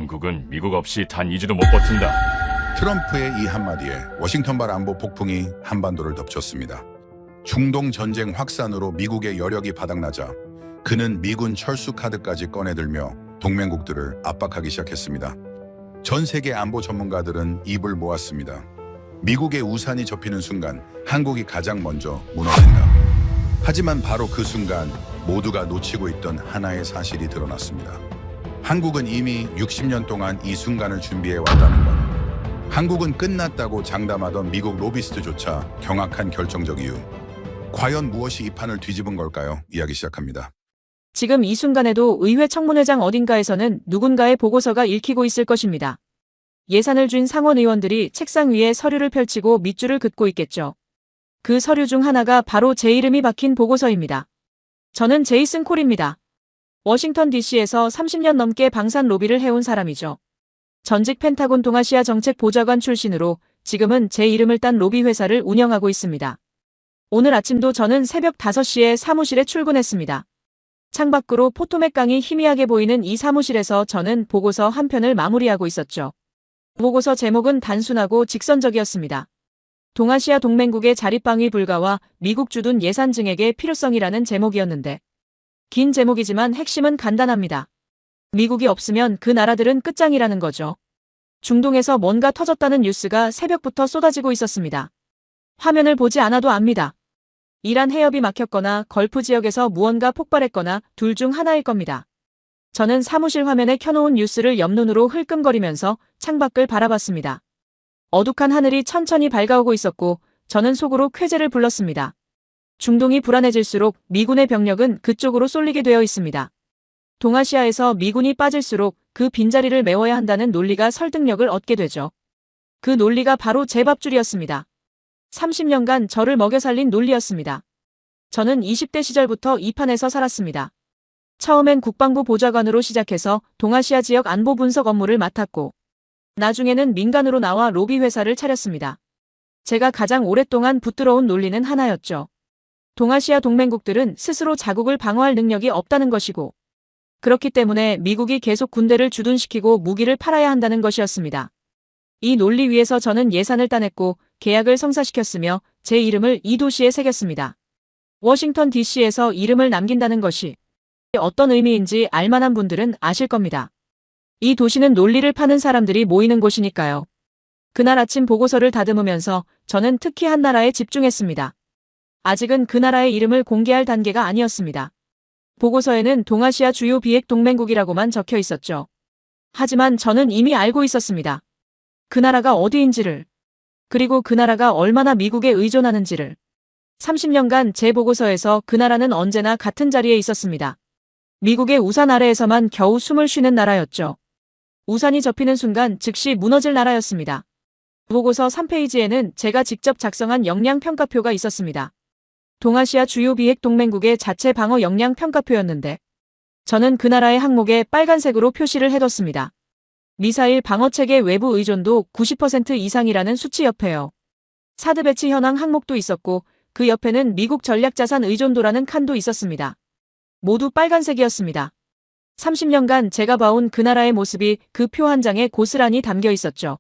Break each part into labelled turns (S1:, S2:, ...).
S1: 한국은 미국 없이 단 2주도 못 버틴다.
S2: 트럼프의 이 한마디에 워싱턴발 안보 폭풍이 한반도를 덮쳤습니다. 중동 전쟁 확산으로 미국의 여력이 바닥나자 그는 미군 철수 카드까지 꺼내들며 동맹국들을 압박하기 시작했습니다. 전 세계 안보 전문가들은 입을 모았습니다. 미국의 우산이 접히는 순간 한국이 가장 먼저 무너진다. 하지만 바로 그 순간 모두가 놓치고 있던 하나의 사실이 드러났습니다. 한국은 이미 60년 동안 이 순간을 준비해 왔다는 것. 한국은 끝났다고 장담하던 미국 로비스트조차 경악한 결정적 이유. 과연 무엇이 이 판을 뒤집은 걸까요? 이야기 시작합니다.
S3: 지금 이 순간에도 의회 청문회장 어딘가에서는 누군가의 보고서가 읽히고 있을 것입니다. 예산을 준 상원 의원들이 책상 위에 서류를 펼치고 밑줄을 긋고 있겠죠. 그 서류 중 하나가 바로 제 이름이 박힌 보고서입니다. 저는 제이슨 콜입니다. 워싱턴 DC에서 30년 넘게 방산 로비를 해온 사람이죠. 전직 펜타곤 동아시아 정책 보좌관 출신으로 지금은 제 이름을 딴 로비 회사를 운영하고 있습니다. 오늘 아침도 저는 새벽 5시에 사무실에 출근했습니다. 창밖으로 포토맥 강이 희미하게 보이는 이 사무실에서 저는 보고서 한 편을 마무리하고 있었죠. 보고서 제목은 단순하고 직선적이었습니다. 동아시아 동맹국의 자립방위 불가와 미국 주둔 예산 증액의 필요성이라는 제목이었는데 긴 제목이지만 핵심은 간단합니다. 미국이 없으면 그 나라들은 끝장이라는 거죠. 중동에서 뭔가 터졌다는 뉴스가 새벽부터 쏟아지고 있었습니다. 화면을 보지 않아도 압니다. 이란 해협이 막혔거나 걸프 지역에서 무언가 폭발했거나 둘 중 하나일 겁니다. 저는 사무실 화면에 켜놓은 뉴스를 옆눈으로 흘끔거리면서 창밖을 바라봤습니다. 어둑한 하늘이 천천히 밝아오고 있었고 저는 속으로 쾌재를 불렀습니다. 중동이 불안해질수록 미군의 병력은 그쪽으로 쏠리게 되어 있습니다. 동아시아에서 미군이 빠질수록 그 빈자리를 메워야 한다는 논리가 설득력을 얻게 되죠. 그 논리가 바로 제 밥줄이었습니다. 30년간 저를 먹여 살린 논리였습니다. 저는 20대 시절부터 이 판에서 살았습니다. 처음엔 국방부 보좌관으로 시작해서 동아시아 지역 안보 분석 업무를 맡았고 나중에는 민간으로 나와 로비 회사를 차렸습니다. 제가 가장 오랫동안 붙들어온 논리는 하나였죠. 동아시아 동맹국들은 스스로 자국을 방어할 능력이 없다는 것이고 그렇기 때문에 미국이 계속 군대를 주둔시키고 무기를 팔아야 한다는 것이었습니다. 이 논리 위에서 저는 예산을 따냈고 계약을 성사시켰으며 제 이름을 이 도시에 새겼습니다. 워싱턴 DC에서 이름을 남긴다는 것이 어떤 의미인지 알만한 분들은 아실 겁니다. 이 도시는 논리를 파는 사람들이 모이는 곳이니까요. 그날 아침 보고서를 다듬으면서 저는 특히 한 나라에 집중했습니다. 아직은 그 나라의 이름을 공개할 단계가 아니었습니다. 보고서에는 동아시아 주요 비핵 동맹국이라고만 적혀 있었죠. 하지만 저는 이미 알고 있었습니다. 그 나라가 어디인지를, 그리고 그 나라가 얼마나 미국에 의존하는지를. 30년간 제 보고서에서 그 나라는 언제나 같은 자리에 있었습니다. 미국의 우산 아래에서만 겨우 숨을 쉬는 나라였죠. 우산이 접히는 순간 즉시 무너질 나라였습니다. 보고서 3페이지에는 제가 직접 작성한 역량평가표가 있었습니다. 동아시아 주요 비핵 동맹국의 자체 방어 역량평가표였는데 저는 그 나라의 항목에 빨간색으로 표시를 해뒀습니다. 미사일 방어체계 외부 의존도 90% 이상이라는 수치 옆에요. 사드 배치 현황 항목도 있었고 그 옆에는 미국 전략자산 의존도라는 칸도 있었습니다. 모두 빨간색이었습니다. 30년간 제가 봐온 그 나라의 모습이 그 표 한 장에 고스란히 담겨 있었죠.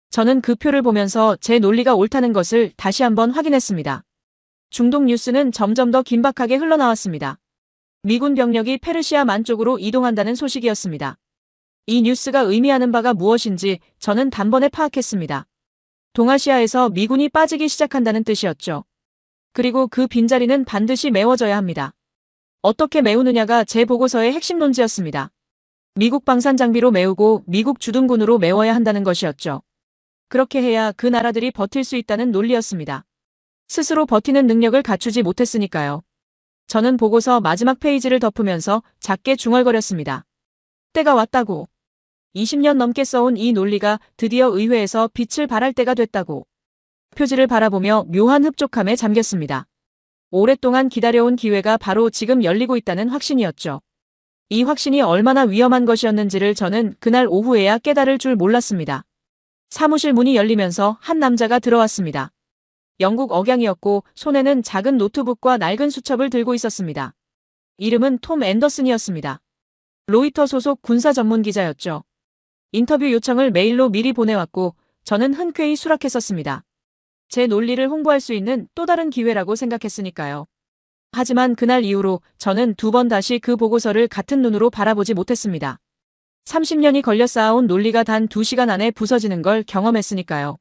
S3: 저는 그 표를 보면서 제 논리가 옳다는 것을 다시 한번 확인했습니다. 중동 뉴스는 점점 더 긴박하게 흘러나왔습니다. 미군 병력이 페르시아 만 쪽으로 이동한다는 소식이었습니다. 이 뉴스가 의미하는 바가 무엇인지 저는 단번에 파악했습니다. 동아시아에서 미군이 빠지기 시작한다는 뜻이었죠. 그리고 그 빈자리는 반드시 메워져야 합니다. 어떻게 메우느냐가 제 보고서의 핵심 논지였습니다. 미국 방산 장비로 메우고 미국 주둔군으로 메워야 한다는 것이었죠. 그렇게 해야 그 나라들이 버틸 수 있다는 논리였습니다. 스스로 버티는 능력을 갖추지 못했으니까요. 저는 보고서 마지막 페이지를 덮으면서 작게 중얼거렸습니다. 때가 왔다고. 20년 넘게 써온 이 논리가 드디어 의회에서 빛을 발할 때가 됐다고. 표지를 바라보며 묘한 흡족함에 잠겼습니다. 오랫동안 기다려온 기회가 바로 지금 열리고 있다는 확신이었죠. 이 확신이 얼마나 위험한 것이었는지를 저는 그날 오후에야 깨달을 줄 몰랐습니다. 사무실 문이 열리면서 한 남자가 들어왔습니다. 영국 억양이었고 손에는 작은 노트북과 낡은 수첩을 들고 있었습니다. 이름은 톰 앤더슨이었습니다. 로이터 소속 군사 전문 기자였죠. 인터뷰 요청을 메일로 미리 보내왔고 저는 흔쾌히 수락했었습니다. 제 논리를 홍보할 수 있는 또 다른 기회라고 생각했으니까요. 하지만 그날 이후로 저는 2번 다시 그 보고서를 같은 눈으로 바라보지 못했습니다. 30년이 걸려 쌓아온 논리가 단 2시간 안에 부서지는 걸 경험했으니까요.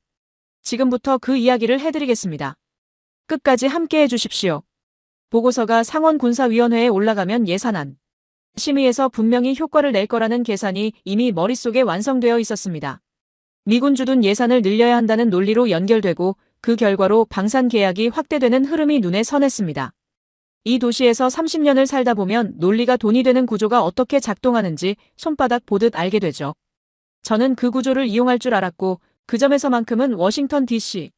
S3: 지금부터 그 이야기를 해드리겠습니다. 끝까지 함께 해주십시오. 보고서가 상원군사위원회에 올라가면 예산안 심의에서 분명히 효과를 낼 거라는 계산이 이미 머릿속에 완성되어 있었습니다. 미군 주둔 예산을 늘려야 한다는 논리로 연결되고 그 결과로 방산 계약이 확대되는 흐름이 눈에 선했습니다. 이 도시에서 30년을 살다 보면 논리가 돈이 되는 구조가 어떻게 작동하는지 손바닥 보듯 알게 되죠. 저는 그 구조를 이용할 줄 알았고 그 점에서만큼은 워싱턴 DC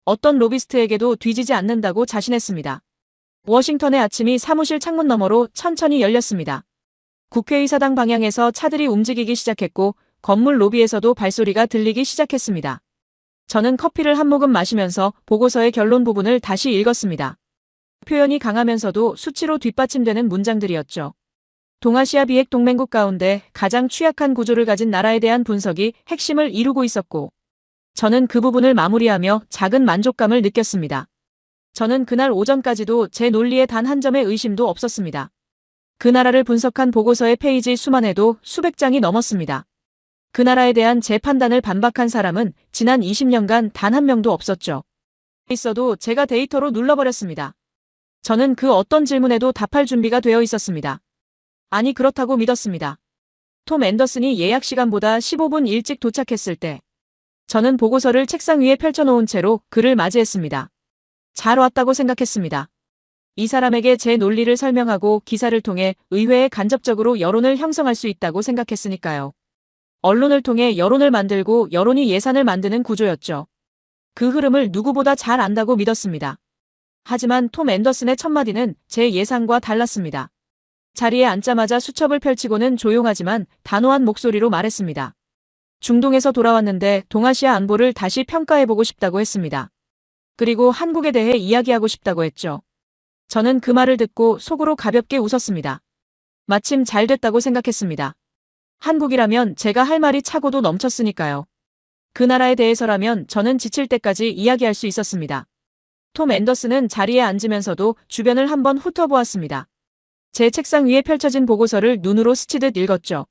S3: 어떤 로비스트에게도 뒤지지 않는다고 자신했습니다. 워싱턴의 아침이 사무실 창문 너머로 천천히 열렸습니다. 국회의사당 방향에서 차들이 움직이기 시작했고 건물 로비에서도 발소리가 들리기 시작했습니다. 저는 커피를 한 모금 마시면서 보고서의 결론 부분을 다시 읽었습니다. 표현이 강하면서도 수치로 뒷받침되는 문장들이었죠. 동아시아 비핵 동맹국 가운데 가장 취약한 구조를 가진 나라에 대한 분석이 핵심을 이루고 있었고 저는 그 부분을 마무리하며 작은 만족감을 느꼈습니다. 저는 그날 오전까지도 제 논리에 단 한 점의 의심도 없었습니다. 그 나라를 분석한 보고서의 페이지 수만 해도 수백 장이 넘었습니다. 그 나라에 대한 제 판단을 반박한 사람은 지난 20년간 단 한 명도 없었죠. 있어도 제가 데이터로 눌러버렸습니다. 저는 그 어떤 질문에도 답할 준비가 되어 있었습니다. 아니 그렇다고 믿었습니다. 톰 앤더슨이 예약 시간보다 15분 일찍 도착했을 때 저는 보고서를 책상 위에 펼쳐놓은 채로 그를 맞이했습니다. 잘 왔다고 생각했습니다. 이 사람에게 제 논리를 설명하고 기사를 통해 의회에 간접적으로 여론을 형성할 수 있다고 생각했으니까요. 언론을 통해 여론을 만들고 여론이 예산을 만드는 구조였죠. 그 흐름을 누구보다 잘 안다고 믿었습니다. 하지만 톰 앤더슨의 첫마디는 제 예상과 달랐습니다. 자리에 앉자마자 수첩을 펼치고는 조용하지만 단호한 목소리로 말했습니다. 중동에서 돌아왔는데 동아시아 안보를 다시 평가해보고 싶다고 했습니다. 그리고 한국에 대해 이야기하고 싶다고 했죠. 저는 그 말을 듣고 속으로 가볍게 웃었습니다. 마침 잘 됐다고 생각했습니다. 한국이라면 제가 할 말이 차고도 넘쳤으니까요. 그 나라에 대해서라면 저는 지칠 때까지 이야기할 수 있었습니다. 톰 앤더슨은 자리에 앉으면서도 주변을 한번 훑어보았습니다. 제 책상 위에 펼쳐진 보고서를 눈으로 스치듯 읽었죠.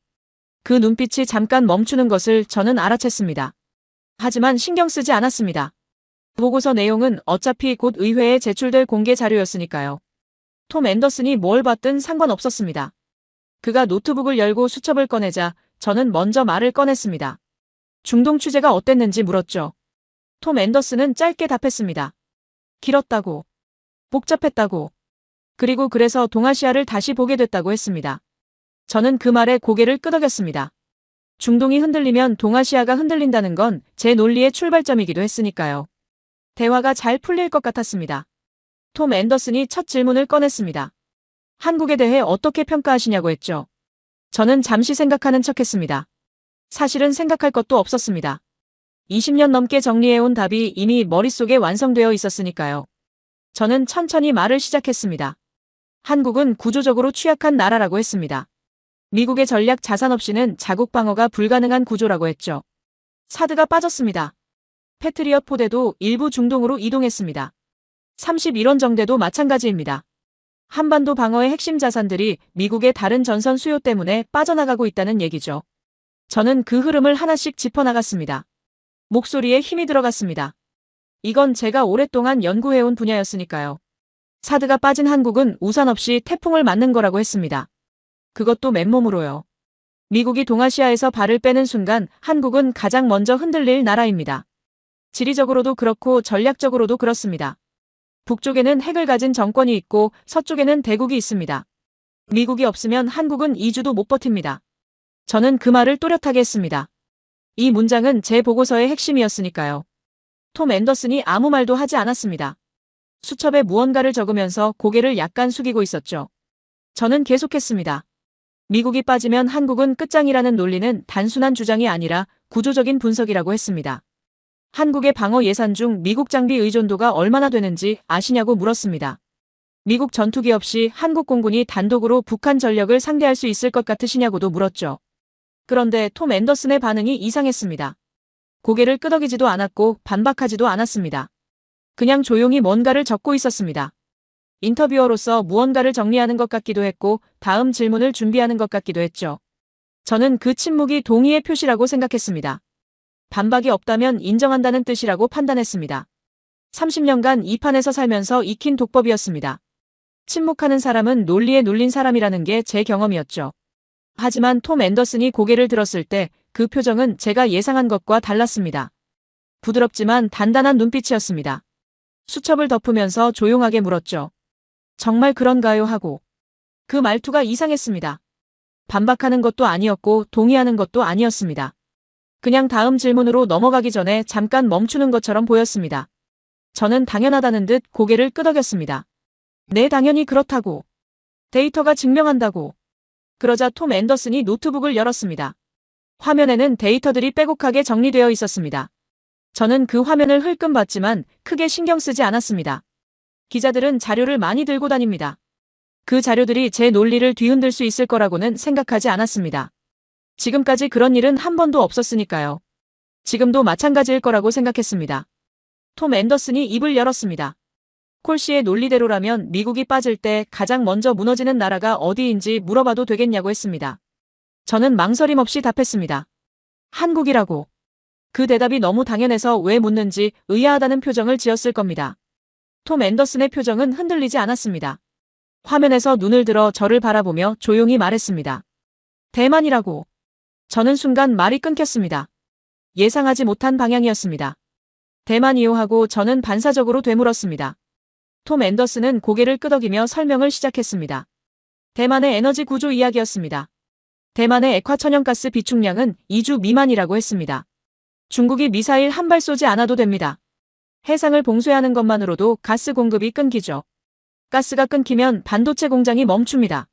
S3: 그 눈빛이 잠깐 멈추는 것을 저는 알아챘습니다. 하지만 신경 쓰지 않았습니다. 보고서 내용은 어차피 곧 의회에 제출될 공개 자료였으니까요. 톰 앤더슨이 뭘 봤든 상관없었습니다. 그가 노트북을 열고 수첩을 꺼내자 저는 먼저 말을 꺼냈습니다. 중동 취재가 어땠는지 물었죠. 톰 앤더슨은 짧게 답했습니다. 길었다고. 복잡했다고. 그리고 그래서 동아시아를 다시 보게 됐다고 했습니다. 저는 그 말에 고개를 끄덕였습니다. 중동이 흔들리면 동아시아가 흔들린다는 건 제 논리의 출발점이기도 했으니까요. 대화가 잘 풀릴 것 같았습니다. 톰 앤더슨이 첫 질문을 꺼냈습니다. 한국에 대해 어떻게 평가하시냐고 했죠. 저는 잠시 생각하는 척했습니다. 사실은 생각할 것도 없었습니다. 20년 넘게 정리해온 답이 이미 머릿속에 완성되어 있었으니까요. 저는 천천히 말을 시작했습니다. 한국은 구조적으로 취약한 나라라고 했습니다. 미국의 전략 자산 없이는 자국 방어가 불가능한 구조라고 했죠. 사드가 빠졌습니다. 패트리엇 포대도 일부 중동으로 이동했습니다. 31원 정대도 마찬가지입니다. 한반도 방어의 핵심 자산들이 미국의 다른 전선 수요 때문에 빠져나가고 있다는 얘기죠. 저는 그 흐름을 하나씩 짚어나갔습니다. 목소리에 힘이 들어갔습니다. 이건 제가 오랫동안 연구해온 분야였으니까요. 사드가 빠진 한국은 우산 없이 태풍을 맞는 거라고 했습니다. 그것도 맨몸으로요. 미국이 동아시아에서 발을 빼는 순간 한국은 가장 먼저 흔들릴 나라입니다. 지리적으로도 그렇고 전략적으로도 그렇습니다. 북쪽에는 핵을 가진 정권이 있고 서쪽에는 대국이 있습니다. 미국이 없으면 한국은 2주도 못 버팁니다. 저는 그 말을 또렷하게 했습니다. 이 문장은 제 보고서의 핵심이었으니까요. 톰 앤더슨이 아무 말도 하지 않았습니다. 수첩에 무언가를 적으면서 고개를 약간 숙이고 있었죠. 저는 계속했습니다. 미국이 빠지면 한국은 끝장이라는 논리는 단순한 주장이 아니라 구조적인 분석이라고 했습니다. 한국의 방어 예산 중 미국 장비 의존도가 얼마나 되는지 아시냐고 물었습니다. 미국 전투기 없이 한국 공군이 단독으로 북한 전력을 상대할 수 있을 것 같으시냐고도 물었죠. 그런데 톰 앤더슨의 반응이 이상했습니다. 고개를 끄덕이지도 않았고 반박하지도 않았습니다. 그냥 조용히 뭔가를 적고 있었습니다. 인터뷰어로서 무언가를 정리하는 것 같기도 했고 다음 질문을 준비하는 것 같기도 했죠. 저는 그 침묵이 동의의 표시라고 생각했습니다. 반박이 없다면 인정한다는 뜻이라고 판단했습니다. 30년간 이 판에서 살면서 익힌 독법이었습니다. 침묵하는 사람은 논리에 눌린 사람이라는 게 제 경험이었죠. 하지만 톰 앤더슨이 고개를 들었을 때 그 표정은 제가 예상한 것과 달랐습니다. 부드럽지만 단단한 눈빛이었습니다. 수첩을 덮으면서 조용하게 물었죠. 정말 그런가요? 하고. 그 말투가 이상했습니다. 반박하는 것도 아니었고 동의하는 것도 아니었습니다. 그냥 다음 질문으로 넘어가기 전에 잠깐 멈추는 것처럼 보였습니다. 저는 당연하다는 듯 고개를 끄덕였습니다. 네, 당연히 그렇다고. 데이터가 증명한다고. 그러자 톰 앤더슨이 노트북을 열었습니다. 화면에는 데이터들이 빼곡하게 정리되어 있었습니다. 저는 그 화면을 흘끔 봤지만 크게 신경 쓰지 않았습니다. 기자들은 자료를 많이 들고 다닙니다. 그 자료들이 제 논리를 뒤흔들 수 있을 거라고는 생각하지 않았습니다. 지금까지 그런 일은 한 번도 없었으니까요. 지금도 마찬가지일 거라고 생각했습니다. 톰 앤더슨이 입을 열었습니다. 콜씨의 논리대로라면 미국이 빠질 때 가장 먼저 무너지는 나라가 어디인지 물어봐도 되겠냐고 했습니다. 저는 망설임 없이 답했습니다. 한국이라고. 그 대답이 너무 당연해서 왜 묻는지 의아하다는 표정을 지었을 겁니다. 톰 앤더슨의 표정은 흔들리지 않았습니다. 화면에서 눈을 들어 저를 바라보며 조용히 말했습니다. 대만이라고. 저는 순간 말이 끊겼습니다. 예상하지 못한 방향이었습니다. 대만이요 하고 저는 반사적으로 되물었습니다. 톰 앤더슨은 고개를 끄덕이며 설명을 시작했습니다. 대만의 에너지 구조 이야기였습니다. 대만의 액화천연가스 비축량은 2주 미만이라고 했습니다. 중국이 미사일 한 발 쏘지 않아도 됩니다. 해상을 봉쇄하는 것만으로도 가스 공급이 끊기죠. 가스가 끊기면 반도체 공장이 멈춥니다.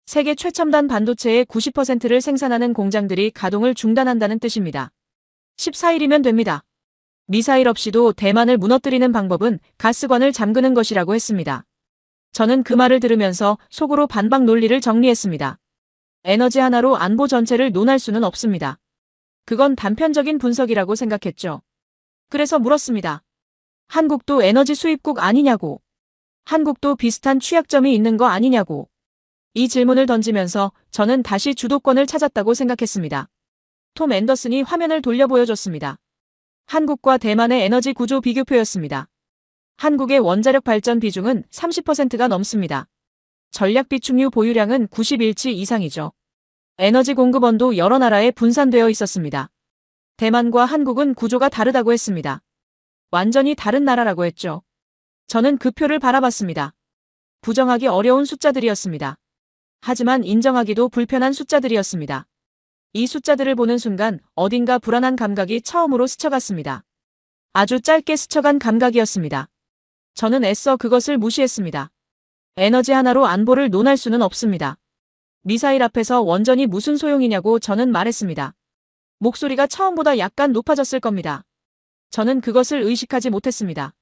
S3: 세계 최첨단 반도체의 90%를 생산하는 공장들이 가동을 중단한다는 뜻입니다. 14일이면 됩니다. 미사일 없이도 대만을 무너뜨리는 방법은 가스관을 잠그는 것이라고 했습니다. 저는 그 말을 들으면서 속으로 반박 논리를 정리했습니다. 에너지 하나로 안보 전체를 논할 수는 없습니다. 그건 단편적인 분석이라고 생각했죠. 그래서 물었습니다. 한국도 에너지 수입국 아니냐고. 한국도 비슷한 취약점이 있는 거 아니냐고. 이 질문을 던지면서 저는 다시 주도권을 찾았다고 생각했습니다. 톰 앤더슨이 화면을 돌려 보여줬습니다. 한국과 대만의 에너지 구조 비교표였습니다. 한국의 원자력 발전 비중은 30%가 넘습니다. 전략 비축유 보유량은 91치 이상이죠. 에너지 공급원도 여러 나라에 분산되어 있었습니다. 대만과 한국은 구조가 다르다고 했습니다. 완전히 다른 나라라고 했죠. 저는 그 표를 바라봤습니다. 부정하기 어려운 숫자들이었습니다. 하지만 인정하기도 불편한 숫자들이었습니다. 이 숫자들을 보는 순간 어딘가 불안한 감각이 처음으로 스쳐갔습니다. 아주 짧게 스쳐간 감각이었습니다. 저는 애써 그것을 무시했습니다. 에너지 하나로 안보를 논할 수는 없습니다. 미사일 앞에서 원전이 무슨 소용이냐고 저는 말했습니다. 목소리가 처음보다 약간 높아졌을 겁니다. 저는 그것을 의식하지 못했습니다.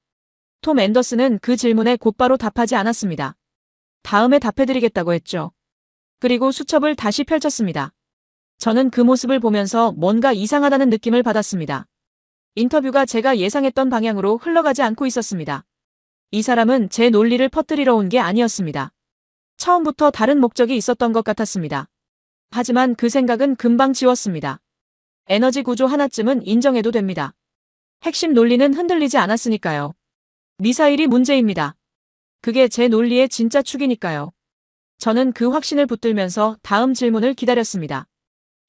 S3: 톰 앤더슨은 그 질문에 곧바로 답하지 않았습니다. 다음에 답해드리겠다고 했죠. 그리고 수첩을 다시 펼쳤습니다. 저는 그 모습을 보면서 뭔가 이상하다는 느낌을 받았습니다. 인터뷰가 제가 예상했던 방향으로 흘러가지 않고 있었습니다. 이 사람은 제 논리를 퍼뜨리러 온 게 아니었습니다. 처음부터 다른 목적이 있었던 것 같았습니다. 하지만 그 생각은 금방 지웠습니다. 에너지 구조 하나쯤은 인정해도 됩니다. 핵심 논리는 흔들리지 않았으니까요. 미사일이 문제입니다. 그게 제 논리의 진짜 축이니까요. 저는 그 확신을 붙들면서 다음 질문을 기다렸습니다.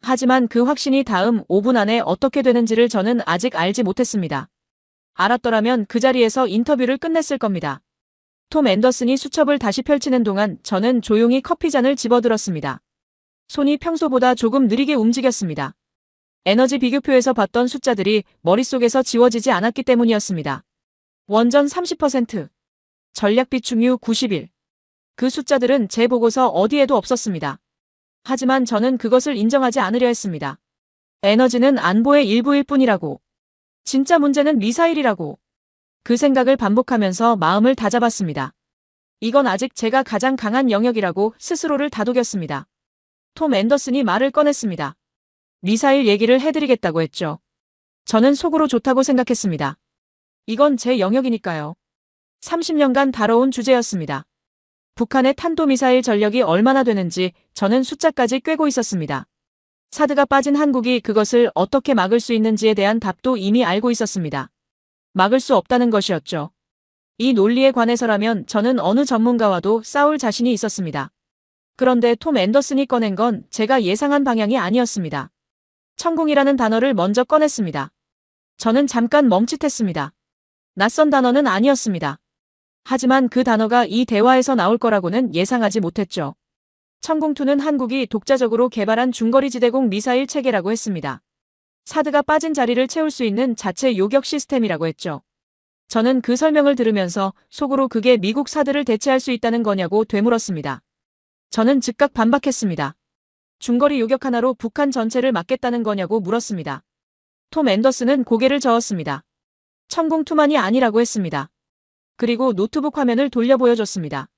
S3: 하지만 그 확신이 다음 5분 안에 어떻게 되는지를 저는 아직 알지 못했습니다. 알았더라면 그 자리에서 인터뷰를 끝냈을 겁니다. 톰 앤더슨이 수첩을 다시 펼치는 동안 저는 조용히 커피잔을 집어들었습니다. 손이 평소보다 조금 느리게 움직였습니다. 에너지 비교표에서 봤던 숫자들이 머릿속에서 지워지지 않았기 때문이었습니다. 원전 30%, 전략 비축유 91. 그 숫자들은 제 보고서 어디에도 없었습니다. 하지만 저는 그것을 인정하지 않으려 했습니다. 에너지는 안보의 일부일 뿐이라고. 진짜 문제는 미사일이라고. 그 생각을 반복하면서 마음을 다잡았습니다. 이건 아직 제가 가장 강한 영역이라고 스스로를 다독였습니다. 톰 앤더슨이 말을 꺼냈습니다. 미사일 얘기를 해드리겠다고 했죠. 저는 속으로 좋다고 생각했습니다. 이건 제 영역이니까요. 30년간 다뤄온 주제였습니다. 북한의 탄도미사일 전력이 얼마나 되는지 저는 숫자까지 꿰고 있었습니다. 사드가 빠진 한국이 그것을 어떻게 막을 수 있는지에 대한 답도 이미 알고 있었습니다. 막을 수 없다는 것이었죠. 이 논리에 관해서라면 저는 어느 전문가와도 싸울 자신이 있었습니다. 그런데 톰 앤더슨이 꺼낸 건 제가 예상한 방향이 아니었습니다. 천궁이라는 단어를 먼저 꺼냈습니다. 저는 잠깐 멈칫했습니다. 낯선 단어는 아니었습니다. 하지만 그 단어가 이 대화에서 나올 거라고는 예상하지 못했죠. 천궁2는 한국이 독자적으로 개발한 중거리지대공 미사일 체계라고 했습니다. 사드가 빠진 자리를 채울 수 있는 자체 요격 시스템이라고 했죠. 저는 그 설명을 들으면서 속으로 그게 미국 사드를 대체할 수 있다는 거냐고 되물었습니다. 저는 즉각 반박했습니다. 중거리 요격 하나로 북한 전체를 막겠다는 거냐고 물었습니다. 톰 앤더슨은 고개를 저었습니다. 천궁2만이 아니라고 했습니다. 그리고 노트북 화면을 돌려 보여줬습니다.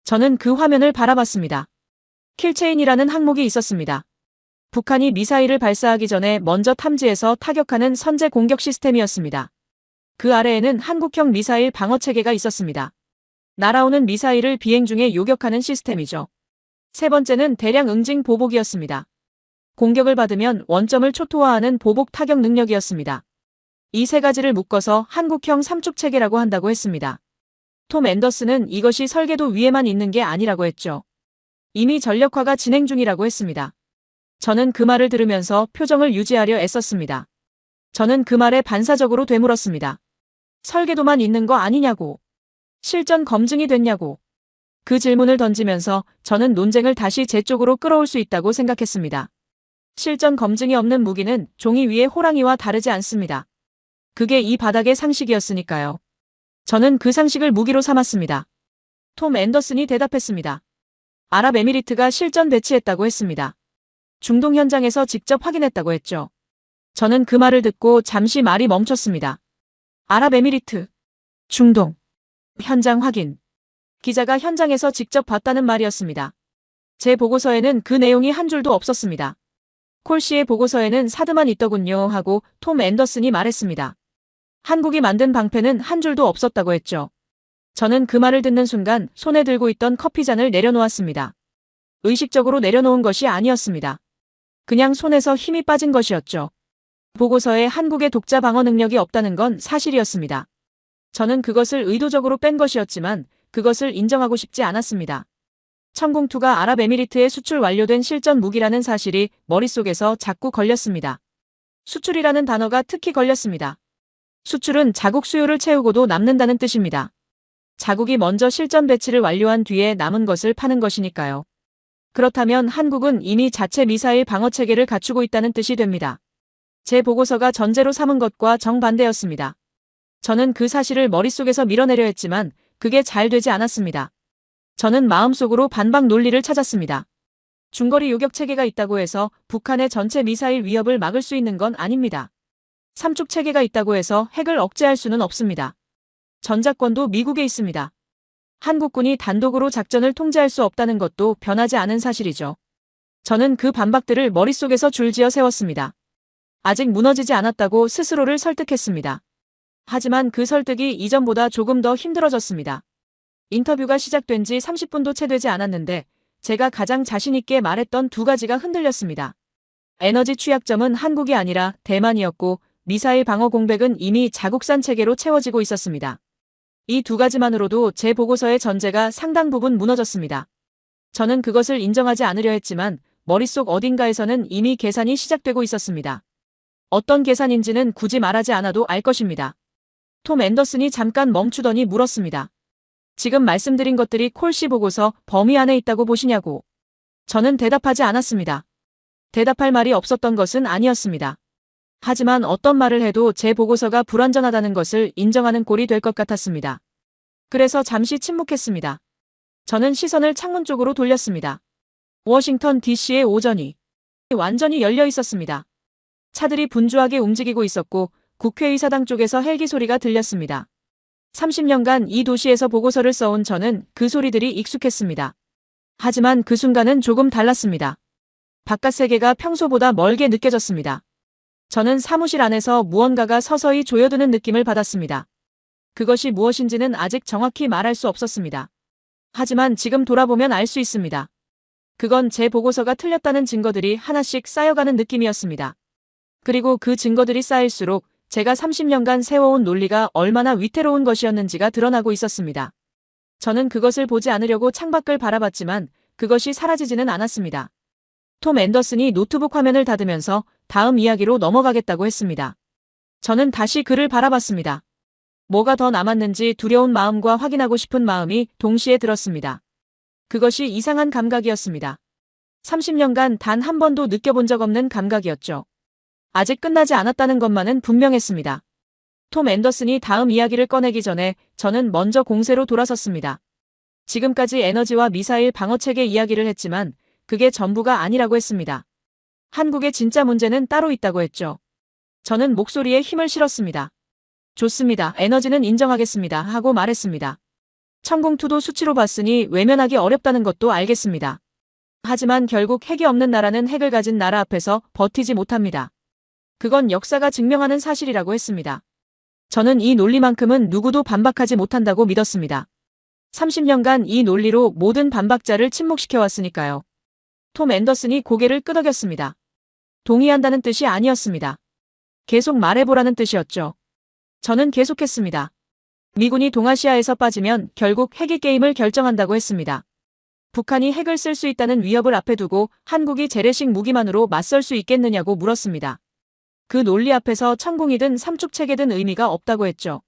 S3: 저는 그 화면을 바라봤습니다. 킬체인이라는 항목이 있었습니다. 북한이 미사일을 발사하기 전에 먼저 탐지해서 타격하는 선제 공격 시스템이었습니다. 그 아래에는 한국형 미사일 방어체계가 있었습니다. 날아오는 미사일을 비행 중에 요격하는 시스템이죠. 세 번째는 대량 응징 보복이었습니다. 공격을 받으면 원점을 초토화하는 보복 타격 능력이었습니다. 이 세 가지를 묶어서 한국형 삼축체계라고 한다고 했습니다. 톰 앤더슨은 이것이 설계도 위에만 있는 게 아니라고 했죠. 이미 전력화가 진행 중이라고 했습니다. 저는 그 말을 들으면서 표정을 유지하려 애썼습니다. 저는 그 말에 반사적으로 되물었습니다. 설계도만 있는 거 아니냐고. 실전 검증이 됐냐고. 그 질문을 던지면서 저는 논쟁을 다시 제 쪽으로 끌어올 수 있다고 생각했습니다. 실전 검증이 없는 무기는 종이 위의 호랑이와 다르지 않습니다. 그게 이 바닥의 상식이었으니까요. 저는 그 상식을 무기로 삼았습니다. 톰 앤더슨이 대답했습니다. 아랍에미리트가 실전 배치했다고 했습니다. 중동 현장에서 직접 확인했다고 했죠. 저는 그 말을 듣고 잠시 말이 멈췄습니다. 아랍에미리트, 중동, 현장 확인. 기자가 현장에서 직접 봤다는 말이었습니다. 제 보고서에는 그 내용이 한 줄도 없었습니다. 콜 씨의 보고서에는 사드만 있더군요 하고 톰 앤더슨이 말했습니다. 한국이 만든 방패는 한 줄도 없었다고 했죠. 저는 그 말을 듣는 순간 손에 들고 있던 커피잔을 내려놓았습니다. 의식적으로 내려놓은 것이 아니었습니다. 그냥 손에서 힘이 빠진 것이었죠. 보고서에 한국의 독자 방어 능력이 없다는 건 사실이었습니다. 저는 그것을 의도적으로 뺀 것이었지만 그것을 인정하고 싶지 않았습니다. 천궁2가 아랍에미리트에 수출 완료된 실전 무기라는 사실이 머릿속에서 자꾸 걸렸습니다. 수출이라는 단어가 특히 걸렸습니다. 수출은 자국 수요를 채우고도 남는다는 뜻입니다. 자국이 먼저 실전 배치를 완료한 뒤에 남은 것을 파는 것이니까요. 그렇다면 한국은 이미 자체 미사일 방어체계를 갖추고 있다는 뜻이 됩니다. 제 보고서가 전제로 삼은 것과 정반대였습니다. 저는 그 사실을 머릿속에서 밀어내려 했지만 그게 잘 되지 않았습니다. 저는 마음속으로 반박 논리를 찾았습니다. 중거리 요격 체계가 있다고 해서 북한의 전체 미사일 위협을 막을 수 있는 건 아닙니다. 삼축 체계가 있다고 해서 핵을 억제할 수는 없습니다. 전작권도 미국에 있습니다. 한국군이 단독으로 작전을 통제할 수 없다는 것도 변하지 않은 사실이죠. 저는 그 반박들을 머릿속에서 줄지어 세웠습니다. 아직 무너지지 않았다고 스스로를 설득했습니다. 하지만 그 설득이 이전보다 조금 더 힘들어졌습니다. 인터뷰가 시작된 지 30분도 채 되지 않았는데 제가 가장 자신있게 말했던 두 가지가 흔들렸습니다. 에너지 취약점은 한국이 아니라 대만이었고 미사일 방어 공백은 이미 자국산 체계로 채워지고 있었습니다. 이 두 가지만으로도 제 보고서의 전제가 상당 부분 무너졌습니다. 저는 그것을 인정하지 않으려 했지만 머릿속 어딘가에서는 이미 계산이 시작되고 있었습니다. 어떤 계산인지는 굳이 말하지 않아도 알 것입니다. 톰 앤더슨이 잠깐 멈추더니 물었습니다. 지금 말씀드린 것들이 콜 씨 보고서 범위 안에 있다고 보시냐고. 저는 대답하지 않았습니다. 대답할 말이 없었던 것은 아니었습니다. 하지만 어떤 말을 해도 제 보고서가 불완전하다는 것을 인정하는 꼴이 될 것 같았습니다. 그래서 잠시 침묵했습니다. 저는 시선을 창문 쪽으로 돌렸습니다. 워싱턴 DC의 오전이 완전히 열려 있었습니다. 차들이 분주하게 움직이고 있었고 국회의사당 쪽에서 헬기 소리가 들렸습니다. 30년간 이 도시에서 보고서를 써온 저는 그 소리들이 익숙했습니다. 하지만 그 순간은 조금 달랐습니다. 바깥 세계가 평소보다 멀게 느껴졌습니다. 저는 사무실 안에서 무언가가 서서히 조여드는 느낌을 받았습니다. 그것이 무엇인지는 아직 정확히 말할 수 없었습니다. 하지만 지금 돌아보면 알 수 있습니다. 그건 제 보고서가 틀렸다는 증거들이 하나씩 쌓여가는 느낌이었습니다. 그리고 그 증거들이 쌓일수록 제가 30년간 세워온 논리가 얼마나 위태로운 것이었는지가 드러나고 있었습니다. 저는 그것을 보지 않으려고 창밖을 바라봤지만 그것이 사라지지는 않았습니다. 톰 앤더슨이 노트북 화면을 닫으면서 다음 이야기로 넘어가겠다고 했습니다. 저는 다시 그를 바라봤습니다. 뭐가 더 남았는지 두려운 마음과 확인하고 싶은 마음이 동시에 들었습니다. 그것이 이상한 감각이었습니다. 30년간 단 한 번도 느껴본 적 없는 감각이었죠. 아직 끝나지 않았다는 것만은 분명했습니다. 톰 앤더슨이 다음 이야기를 꺼내기 전에 저는 먼저 공세로 돌아섰습니다. 지금까지 에너지와 미사일 방어체계 이야기를 했지만 그게 전부가 아니라고 했습니다. 한국의 진짜 문제는 따로 있다고 했죠. 저는 목소리에 힘을 실었습니다. 좋습니다. 에너지는 인정하겠습니다. 하고 말했습니다. 천공투도 수치로 봤으니 외면하기 어렵다는 것도 알겠습니다. 하지만 결국 핵이 없는 나라는 핵을 가진 나라 앞에서 버티지 못합니다. 그건 역사가 증명하는 사실이라고 했습니다. 저는 이 논리만큼은 누구도 반박하지 못한다고 믿었습니다. 30년간 이 논리로 모든 반박자를 침묵시켜왔으니까요. 톰 앤더슨이 고개를 끄덕였습니다. 동의한다는 뜻이 아니었습니다. 계속 말해보라는 뜻이었죠. 저는 계속했습니다. 미군이 동아시아에서 빠지면 결국 핵이 게임을 결정한다고 했습니다. 북한이 핵을 쓸 수 있다는 위협을 앞에 두고 한국이 재래식 무기만으로 맞설 수 있겠느냐고 물었습니다. 그 논리 앞에서 천공이든 삼축체계든 의미가 없다고 했죠.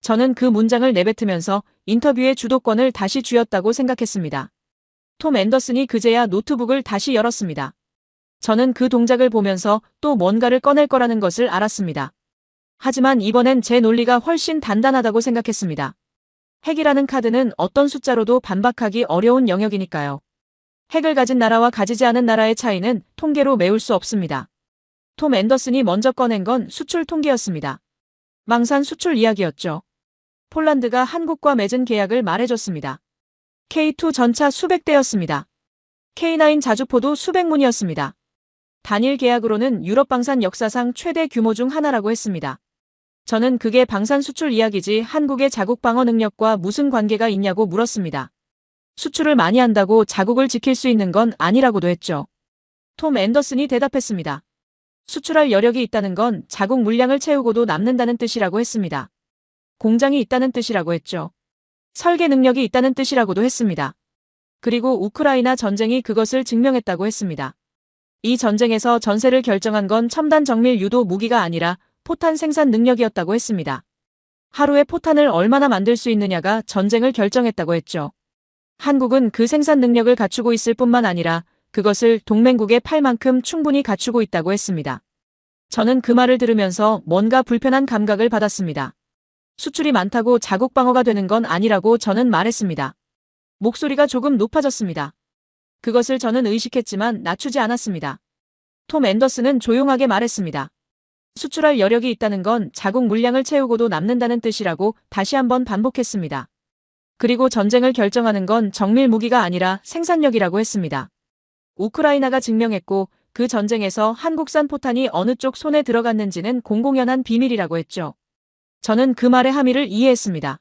S3: 저는 그 문장을 내뱉으면서 인터뷰의 주도권을 다시 쥐었다고 생각했습니다. 톰 앤더슨이 그제야 노트북을 다시 열었습니다. 저는 그 동작을 보면서 또 뭔가를 꺼낼 거라는 것을 알았습니다. 하지만 이번엔 제 논리가 훨씬 단단하다고 생각했습니다. 핵이라는 카드는 어떤 숫자로도 반박하기 어려운 영역이니까요. 핵을 가진 나라와 가지지 않은 나라의 차이는 통계로 메울 수 없습니다. 톰 앤더슨이 먼저 꺼낸 건 수출 통계였습니다. 망산 수출 이야기였죠. 폴란드가 한국과 맺은 계약을 말해줬습니다. K2 전차 수백 대였습니다. K9 자주포도 수백 문이었습니다. 단일 계약으로는 유럽 방산 역사상 최대 규모 중 하나라고 했습니다. 저는 그게 방산 수출 이야기지 한국의 자국 방어 능력과 무슨 관계가 있냐고 물었습니다. 수출을 많이 한다고 자국을 지킬 수 있는 건 아니라고도 했죠. 톰 앤더슨이 대답했습니다. 수출할 여력이 있다는 건 자국 물량을 채우고도 남는다는 뜻이라고 했습니다. 공장이 있다는 뜻이라고 했죠. 설계 능력이 있다는 뜻이라고도 했습니다. 그리고 우크라이나 전쟁이 그것을 증명했다고 했습니다. 이 전쟁에서 전세를 결정한 건 첨단 정밀 유도 무기가 아니라 포탄 생산 능력이었다고 했습니다. 하루에 포탄을 얼마나 만들 수 있느냐가 전쟁을 결정했다고 했죠. 한국은 그 생산 능력을 갖추고 있을 뿐만 아니라 그것을 동맹국에 팔 만큼 충분히 갖추고 있다고 했습니다. 저는 그 말을 들으면서 뭔가 불편한 감각을 받았습니다. 수출이 많다고 자국 방어가 되는 건 아니라고 저는 말했습니다. 목소리가 조금 높아졌습니다. 그것을 저는 의식했지만 낮추지 않았습니다. 톰 앤더슨은 조용하게 말했습니다. 수출할 여력이 있다는 건 자국 물량을 채우고도 남는다는 뜻이라고 다시 한번 반복했습니다. 그리고 전쟁을 결정하는 건 정밀 무기가 아니라 생산력이라고 했습니다. 우크라이나가 증명했고 그 전쟁에서 한국산 포탄이 어느 쪽 손에 들어갔는지는 공공연한 비밀이라고 했죠. 저는 그 말의 함의를 이해했습니다.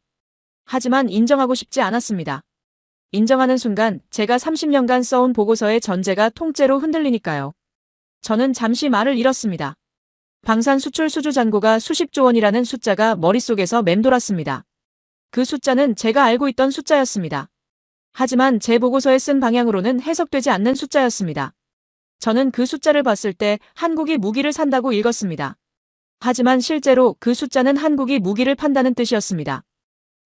S3: 하지만 인정하고 싶지 않았습니다. 인정하는 순간 제가 30년간 써온 보고서의 전제가 통째로 흔들리니까요. 저는 잠시 말을 잃었습니다. 방산 수출 수주 잔고가 수십조 원이라는 숫자가 머릿속에서 맴돌았습니다. 그 숫자는 제가 알고 있던 숫자였습니다. 하지만 제 보고서에 쓴 방향으로는 해석되지 않는 숫자였습니다. 저는 그 숫자를 봤을 때 한국이 무기를 산다고 읽었습니다. 하지만 실제로 그 숫자는 한국이 무기를 판다는 뜻이었습니다.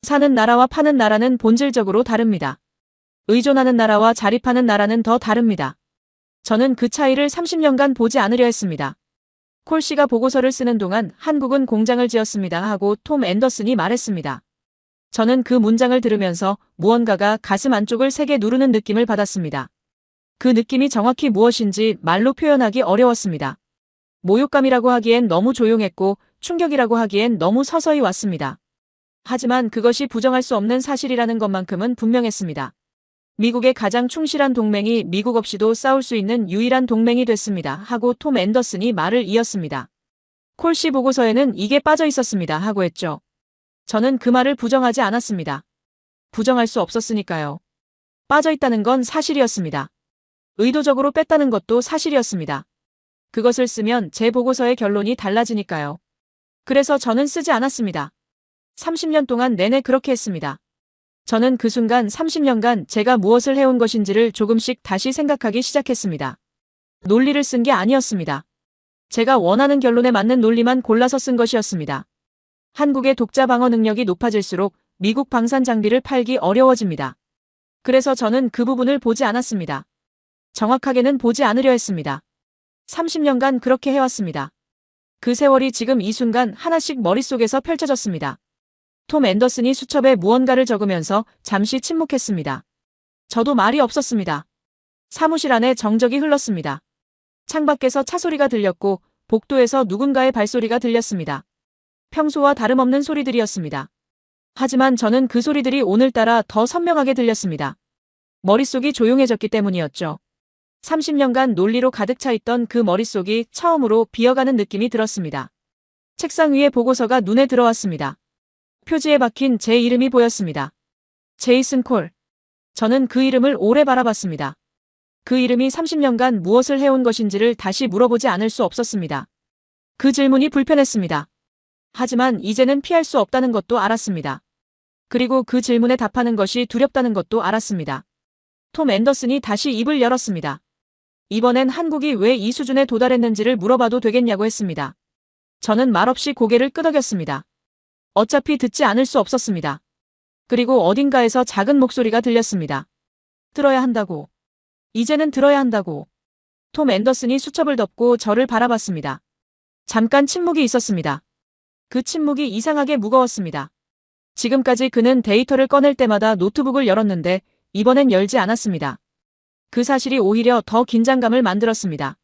S3: 사는 나라와 파는 나라는 본질적으로 다릅니다. 의존하는 나라와 자립하는 나라는 더 다릅니다. 저는 그 차이를 30년간 보지 않으려 했습니다. 콜 씨가 보고서를 쓰는 동안 한국은 공장을 지었습니다 하고 톰 앤더슨이 말했습니다. 저는 그 문장을 들으면서 무언가가 가슴 안쪽을 세게 누르는 느낌을 받았습니다. 그 느낌이 정확히 무엇인지 말로 표현하기 어려웠습니다. 모욕감이라고 하기엔 너무 조용했고 충격이라고 하기엔 너무 서서히 왔습니다. 하지만 그것이 부정할 수 없는 사실이라는 것만큼은 분명했습니다. 미국의 가장 충실한 동맹이 미국 없이도 싸울 수 있는 유일한 동맹이 됐습니다. 하고 톰 앤더슨이 말을 이었습니다. 콜씨 보고서에는 이게 빠져 있었습니다. 하고 했죠. 저는 그 말을 부정하지 않았습니다. 부정할 수 없었으니까요. 빠져 있다는 건 사실이었습니다. 의도적으로 뺐다는 것도 사실이었습니다. 그것을 쓰면 제 보고서의 결론이 달라지니까요. 그래서 저는 쓰지 않았습니다. 30년 동안 내내 그렇게 했습니다. 저는 그 순간 30년간 제가 무엇을 해온 것인지를 조금씩 다시 생각하기 시작했습니다. 논리를 쓴 게 아니었습니다. 제가 원하는 결론에 맞는 논리만 골라서 쓴 것이었습니다. 한국의 독자 방어 능력이 높아질수록 미국 방산 장비를 팔기 어려워집니다. 그래서 저는 그 부분을 보지 않았습니다. 정확하게는 보지 않으려 했습니다. 30년간 그렇게 해왔습니다. 그 세월이 지금 이 순간 하나씩 머릿속에서 펼쳐졌습니다. 톰 앤더슨이 수첩에 무언가를 적으면서 잠시 침묵했습니다. 저도 말이 없었습니다. 사무실 안에 정적이 흘렀습니다. 창밖에서 차소리가 들렸고 복도에서 누군가의 발소리가 들렸습니다. 평소와 다름없는 소리들이었습니다. 하지만 저는 그 소리들이 오늘따라 더 선명하게 들렸습니다. 머릿속이 조용해졌기 때문이었죠. 30년간 논리로 가득 차 있던 그 머릿속이 처음으로 비어가는 느낌이 들었습니다. 책상 위에 보고서가 눈에 들어왔습니다. 표지에 박힌 제 이름이 보였습니다. 제이슨 콜. 저는 그 이름을 오래 바라봤습니다. 그 이름이 30년간 무엇을 해온 것인지를 다시 물어보지 않을 수 없었습니다. 그 질문이 불편했습니다. 하지만 이제는 피할 수 없다는 것도 알았습니다. 그리고 그 질문에 답하는 것이 두렵다는 것도 알았습니다. 톰 앤더슨이 다시 입을 열었습니다. 이번엔 한국이 왜 이 수준에 도달했는지를 물어봐도 되겠냐고 했습니다. 저는 말없이 고개를 끄덕였습니다. 어차피 듣지 않을 수 없었습니다. 그리고 어딘가에서 작은 목소리가 들렸습니다. 들어야 한다고. 이제는 들어야 한다고. 톰 앤더슨이 수첩을 덮고 저를 바라봤습니다. 잠깐 침묵이 있었습니다. 그 침묵이 이상하게 무거웠습니다. 지금까지 그는 데이터를 꺼낼 때마다 노트북을 열었는데 이번엔 열지 않았습니다. 그 사실이 오히려 더 긴장감을 만들었습니다.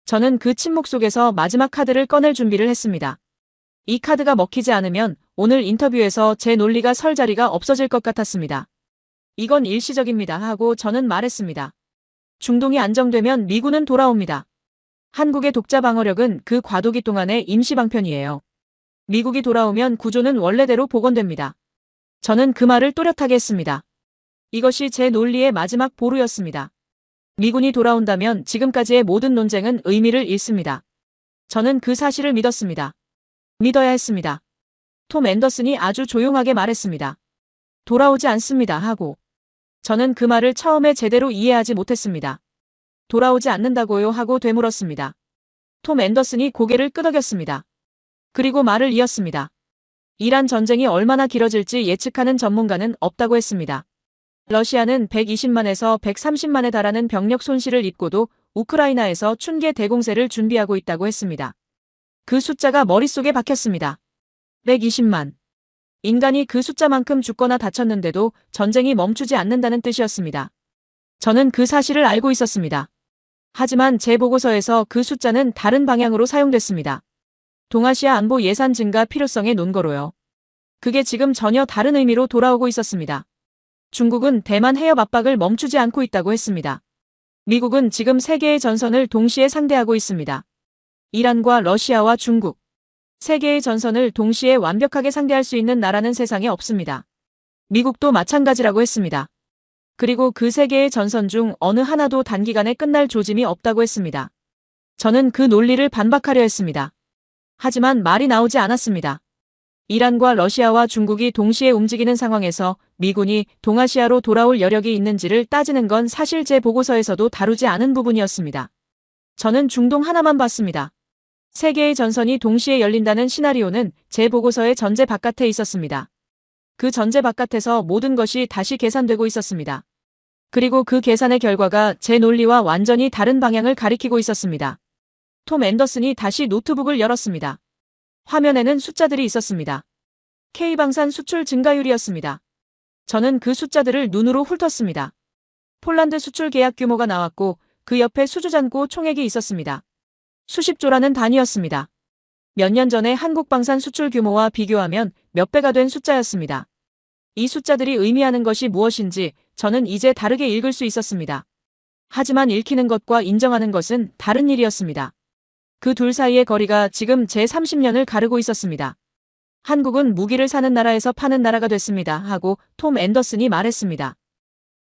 S3: 저는 그 침묵 속에서 마지막 카드를 꺼낼 준비를 했습니다. 이 카드가 먹히지 않으면 오늘 인터뷰에서 제 논리가 설 자리가 없어질 것 같았습니다. 이건 일시적입니다 하고 저는 말했습니다. 중동이 안정되면 미군은 돌아옵니다. 한국의 독자 방어력은 그 과도기 동안의 임시 방편이에요. 미국이 돌아오면 구조는 원래대로 복원됩니다. 저는 그 말을 또렷하게 했습니다. 이것이 제 논리의 마지막 보루였습니다. 미군이 돌아온다면 지금까지의 모든 논쟁은 의미를 잃습니다. 저는 그 사실을 믿었습니다. 믿어야 했습니다. 톰 앤더슨이 아주 조용하게 말했습니다. 돌아오지 않습니다 하고. 저는 그 말을 처음에 제대로 이해하지 못했습니다. 돌아오지 않는다고요 하고 되물었습니다. 톰 앤더슨이 고개를 끄덕였습니다. 그리고 말을 이었습니다. 이란 전쟁이 얼마나 길어질지 예측하는 전문가는 없다고 했습니다. 러시아는 120만에서 130만에 달하는 병력 손실을 입고도 우크라이나에서 춘계 대공세를 준비하고 있다고 했습니다. 그 숫자가 머릿속에 박혔습니다. 120만. 인간이 그 숫자만큼 죽거나 다쳤는데도 전쟁이 멈추지 않는다는 뜻이었습니다. 저는 그 사실을 알고 있었습니다. 하지만 제 보고서에서 그 숫자는 다른 방향으로 사용됐습니다. 동아시아 안보 예산 증가 필요성의 논거로요. 그게 지금 전혀 다른 의미로 돌아오고 있었습니다. 중국은 대만 해협 압박을 멈추지 않고 있다고 했습니다. 미국은 지금 세계의 전선을 동시에 상대하고 있습니다. 이란과 러시아와 중국. 세계의 전선을 동시에 완벽하게 상대할 수 있는 나라는 세상에 없습니다. 미국도 마찬가지라고 했습니다. 그리고 그 세계의 전선 중 어느 하나도 단기간에 끝날 조짐이 없다고 했습니다. 저는 그 논리를 반박하려 했습니다. 하지만 말이 나오지 않았습니다. 이란과 러시아와 중국이 동시에 움직이는 상황에서 미군이 동아시아로 돌아올 여력이 있는지를 따지는 건 사실 제 보고서에서도 다루지 않은 부분이었습니다. 저는 중동 하나만 봤습니다. 세계의 전선이 동시에 열린다는 시나리오는 제 보고서의 전제 바깥에 있었습니다. 그 전제 바깥에서 모든 것이 다시 계산되고 있었습니다. 그리고 그 계산의 결과가 제 논리와 완전히 다른 방향을 가리키고 있었습니다. 톰 앤더슨이 다시 노트북을 열었습니다. 화면에는 숫자들이 있었습니다. K방산 수출 증가율이었습니다. 저는 그 숫자들을 눈으로 훑었습니다. 폴란드 수출 계약 규모가 나왔고 그 옆에 수주잔고 총액이 있었습니다. 수십조라는 단위였습니다. 몇 년 전에 한국 방산 수출 규모와 비교하면 몇 배가 된 숫자였습니다. 이 숫자들이 의미하는 것이 무엇인지 저는 이제 다르게 읽을 수 있었습니다. 하지만 읽히는 것과 인정하는 것은 다른 일이었습니다. 그 둘 사이의 거리가 지금 제 30년을 가르고 있었습니다. 한국은 무기를 사는 나라에서 파는 나라가 됐습니다. 하고 톰 앤더슨이 말했습니다.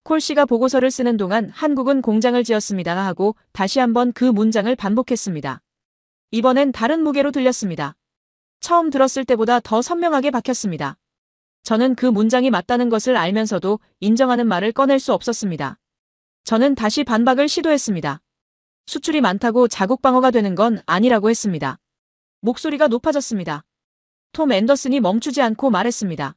S3: 콜 씨가 보고서를 쓰는 동안 한국은 공장을 지었습니다. 하고 다시 한번 그 문장을 반복했습니다. 이번엔 다른 무게로 들렸습니다. 처음 들었을 때보다 더 선명하게 박혔습니다. 저는 그 문장이 맞다는 것을 알면서도 인정하는 말을 꺼낼 수 없었습니다. 저는 다시 반박을 시도했습니다. 수출이 많다고 자국 방어가 되는 건 아니라고 했습니다. 목소리가 높아졌습니다. 톰 앤더슨이 멈추지 않고 말했습니다.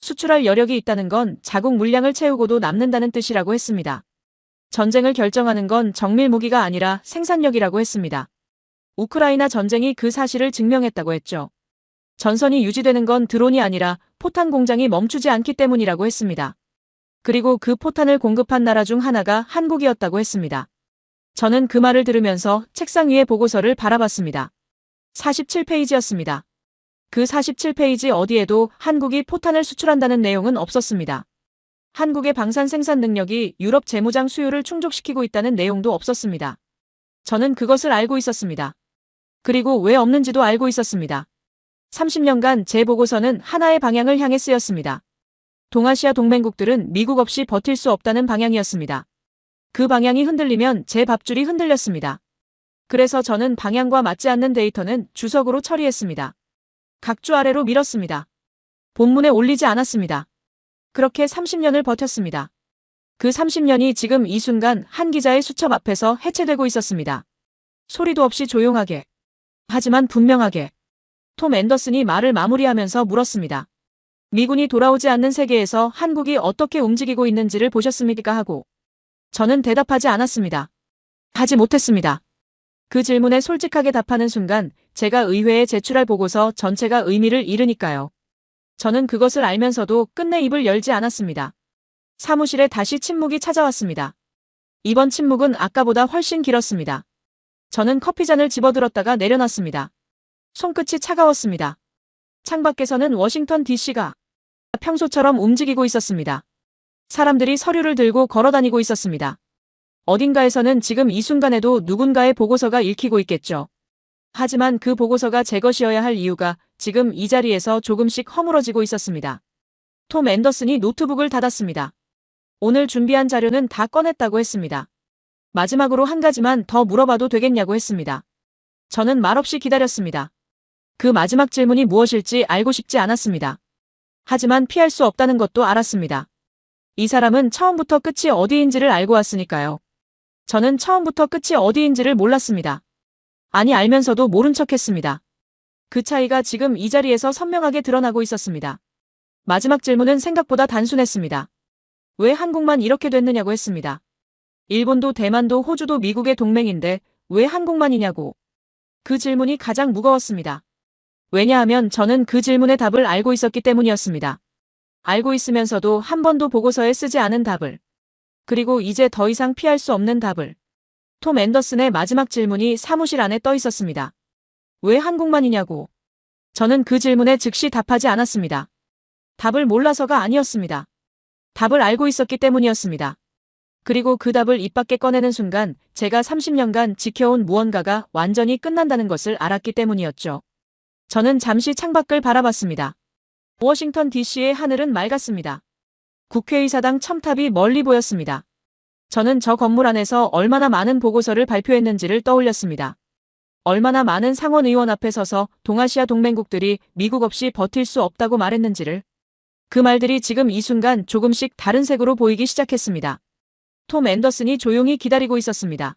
S3: 수출할 여력이 있다는 건 자국 물량을 채우고도 남는다는 뜻이라고 했습니다. 전쟁을 결정하는 건 정밀 무기가 아니라 생산력이라고 했습니다. 우크라이나 전쟁이 그 사실을 증명했다고 했죠. 전선이 유지되는 건 드론이 아니라 포탄 공장이 멈추지 않기 때문이라고 했습니다. 그리고 그 포탄을 공급한 나라 중 하나가 한국이었다고 했습니다. 저는 그 말을 들으면서 책상 위의 보고서를 바라봤습니다. 47페이지였습니다. 그 47페이지 어디에도 한국이 포탄을 수출한다는 내용은 없었습니다. 한국의 방산 생산 능력이 유럽 재무장 수요를 충족시키고 있다는 내용도 없었습니다. 저는 그것을 알고 있었습니다. 그리고 왜 없는지도 알고 있었습니다. 30년간 제 보고서는 하나의 방향을 향해 쓰였습니다. 동아시아 동맹국들은 미국 없이 버틸 수 없다는 방향이었습니다. 그 방향이 흔들리면 제 밥줄이 흔들렸습니다. 그래서 저는 방향과 맞지 않는 데이터는 주석으로 처리했습니다. 각주 아래로 밀었습니다. 본문에 올리지 않았습니다. 그렇게 30년을 버텼습니다. 그 30년이 지금 이 순간 한 기자의 수첩 앞에서 해체되고 있었습니다. 소리도 없이 조용하게, 하지만 분명하게. 톰 앤더슨이 말을 마무리하면서 물었습니다. 미군이 돌아오지 않는 세계에서 한국이 어떻게 움직이고 있는지를 보셨습니까? 하고 저는 대답하지 않았습니다. 하지 못했습니다. 그 질문에 솔직하게 답하는 순간 제가 의회에 제출할 보고서 전체가 의미를 잃으니까요. 저는 그것을 알면서도 끝내 입을 열지 않았습니다. 사무실에 다시 침묵이 찾아왔습니다. 이번 침묵은 아까보다 훨씬 길었습니다. 저는 커피잔을 집어들었다가 내려놨습니다. 손끝이 차가웠습니다. 창밖에서는 워싱턴 DC가 평소처럼 움직이고 있었습니다. 사람들이 서류를 들고 걸어다니고 있었습니다. 어딘가에서는 지금 이 순간에도 누군가의 보고서가 읽히고 있겠죠. 하지만 그 보고서가 제 것이어야 할 이유가 지금 이 자리에서 조금씩 허물어지고 있었습니다. 톰 앤더슨이 노트북을 닫았습니다. 오늘 준비한 자료는 다 꺼냈다고 했습니다. 마지막으로 한 가지만 더 물어봐도 되겠냐고 했습니다. 저는 말없이 기다렸습니다. 그 마지막 질문이 무엇일지 알고 싶지 않았습니다. 하지만 피할 수 없다는 것도 알았습니다. 이 사람은 처음부터 끝이 어디인지를 알고 왔으니까요. 저는 처음부터 끝이 어디인지를 몰랐습니다. 아니 알면서도 모른 척했습니다. 그 차이가 지금 이 자리에서 선명하게 드러나고 있었습니다. 마지막 질문은 생각보다 단순했습니다. 왜 한국만 이렇게 됐느냐고 했습니다. 일본도 대만도 호주도 미국의 동맹인데 왜 한국만이냐고. 그 질문이 가장 무거웠습니다. 왜냐하면 저는 그 질문의 답을 알고 있었기 때문이었습니다. 알고 있으면서도 한 번도 보고서에 쓰지 않은 답을. 그리고 이제 더 이상 피할 수 없는 답을. 톰 앤더슨의 마지막 질문이 사무실 안에 떠 있었습니다. 왜 한국만이냐고. 저는 그 질문에 즉시 답하지 않았습니다. 답을 몰라서가 아니었습니다. 답을 알고 있었기 때문이었습니다. 그리고 그 답을 입 밖에 꺼내는 순간 제가 30년간 지켜온 무언가가 완전히 끝난다는 것을 알았기 때문이었죠. 저는 잠시 창밖을 바라봤습니다. 워싱턴 DC의 하늘은 맑았습니다. 국회의사당 첨탑이 멀리 보였습니다. 저는 저 건물 안에서 얼마나 많은 보고서를 발표했는지를 떠올렸습니다. 얼마나 많은 상원 의원 앞에 서서 동아시아 동맹국들이 미국 없이 버틸 수 없다고 말했는지를. 그 말들이 지금 이 순간 조금씩 다른 색으로 보이기 시작했습니다. 톰 앤더슨이 조용히 기다리고 있었습니다.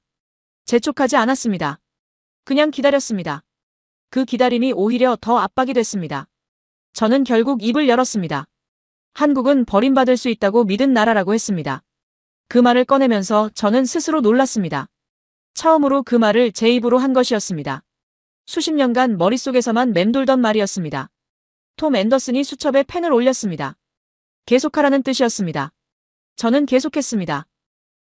S3: 재촉하지 않았습니다. 그냥 기다렸습니다. 그 기다림이 오히려 더 압박이 됐습니다. 저는 결국 입을 열었습니다. 한국은 버림받을 수 있다고 믿은 나라라고 했습니다. 그 말을 꺼내면서 저는 스스로 놀랐습니다. 처음으로 그 말을 제 입으로 한 것이었습니다. 수십 년간 머릿속에서만 맴돌던 말이었습니다. 톰 앤더슨이 수첩에 펜을 올렸습니다. 계속하라는 뜻이었습니다. 저는 계속했습니다.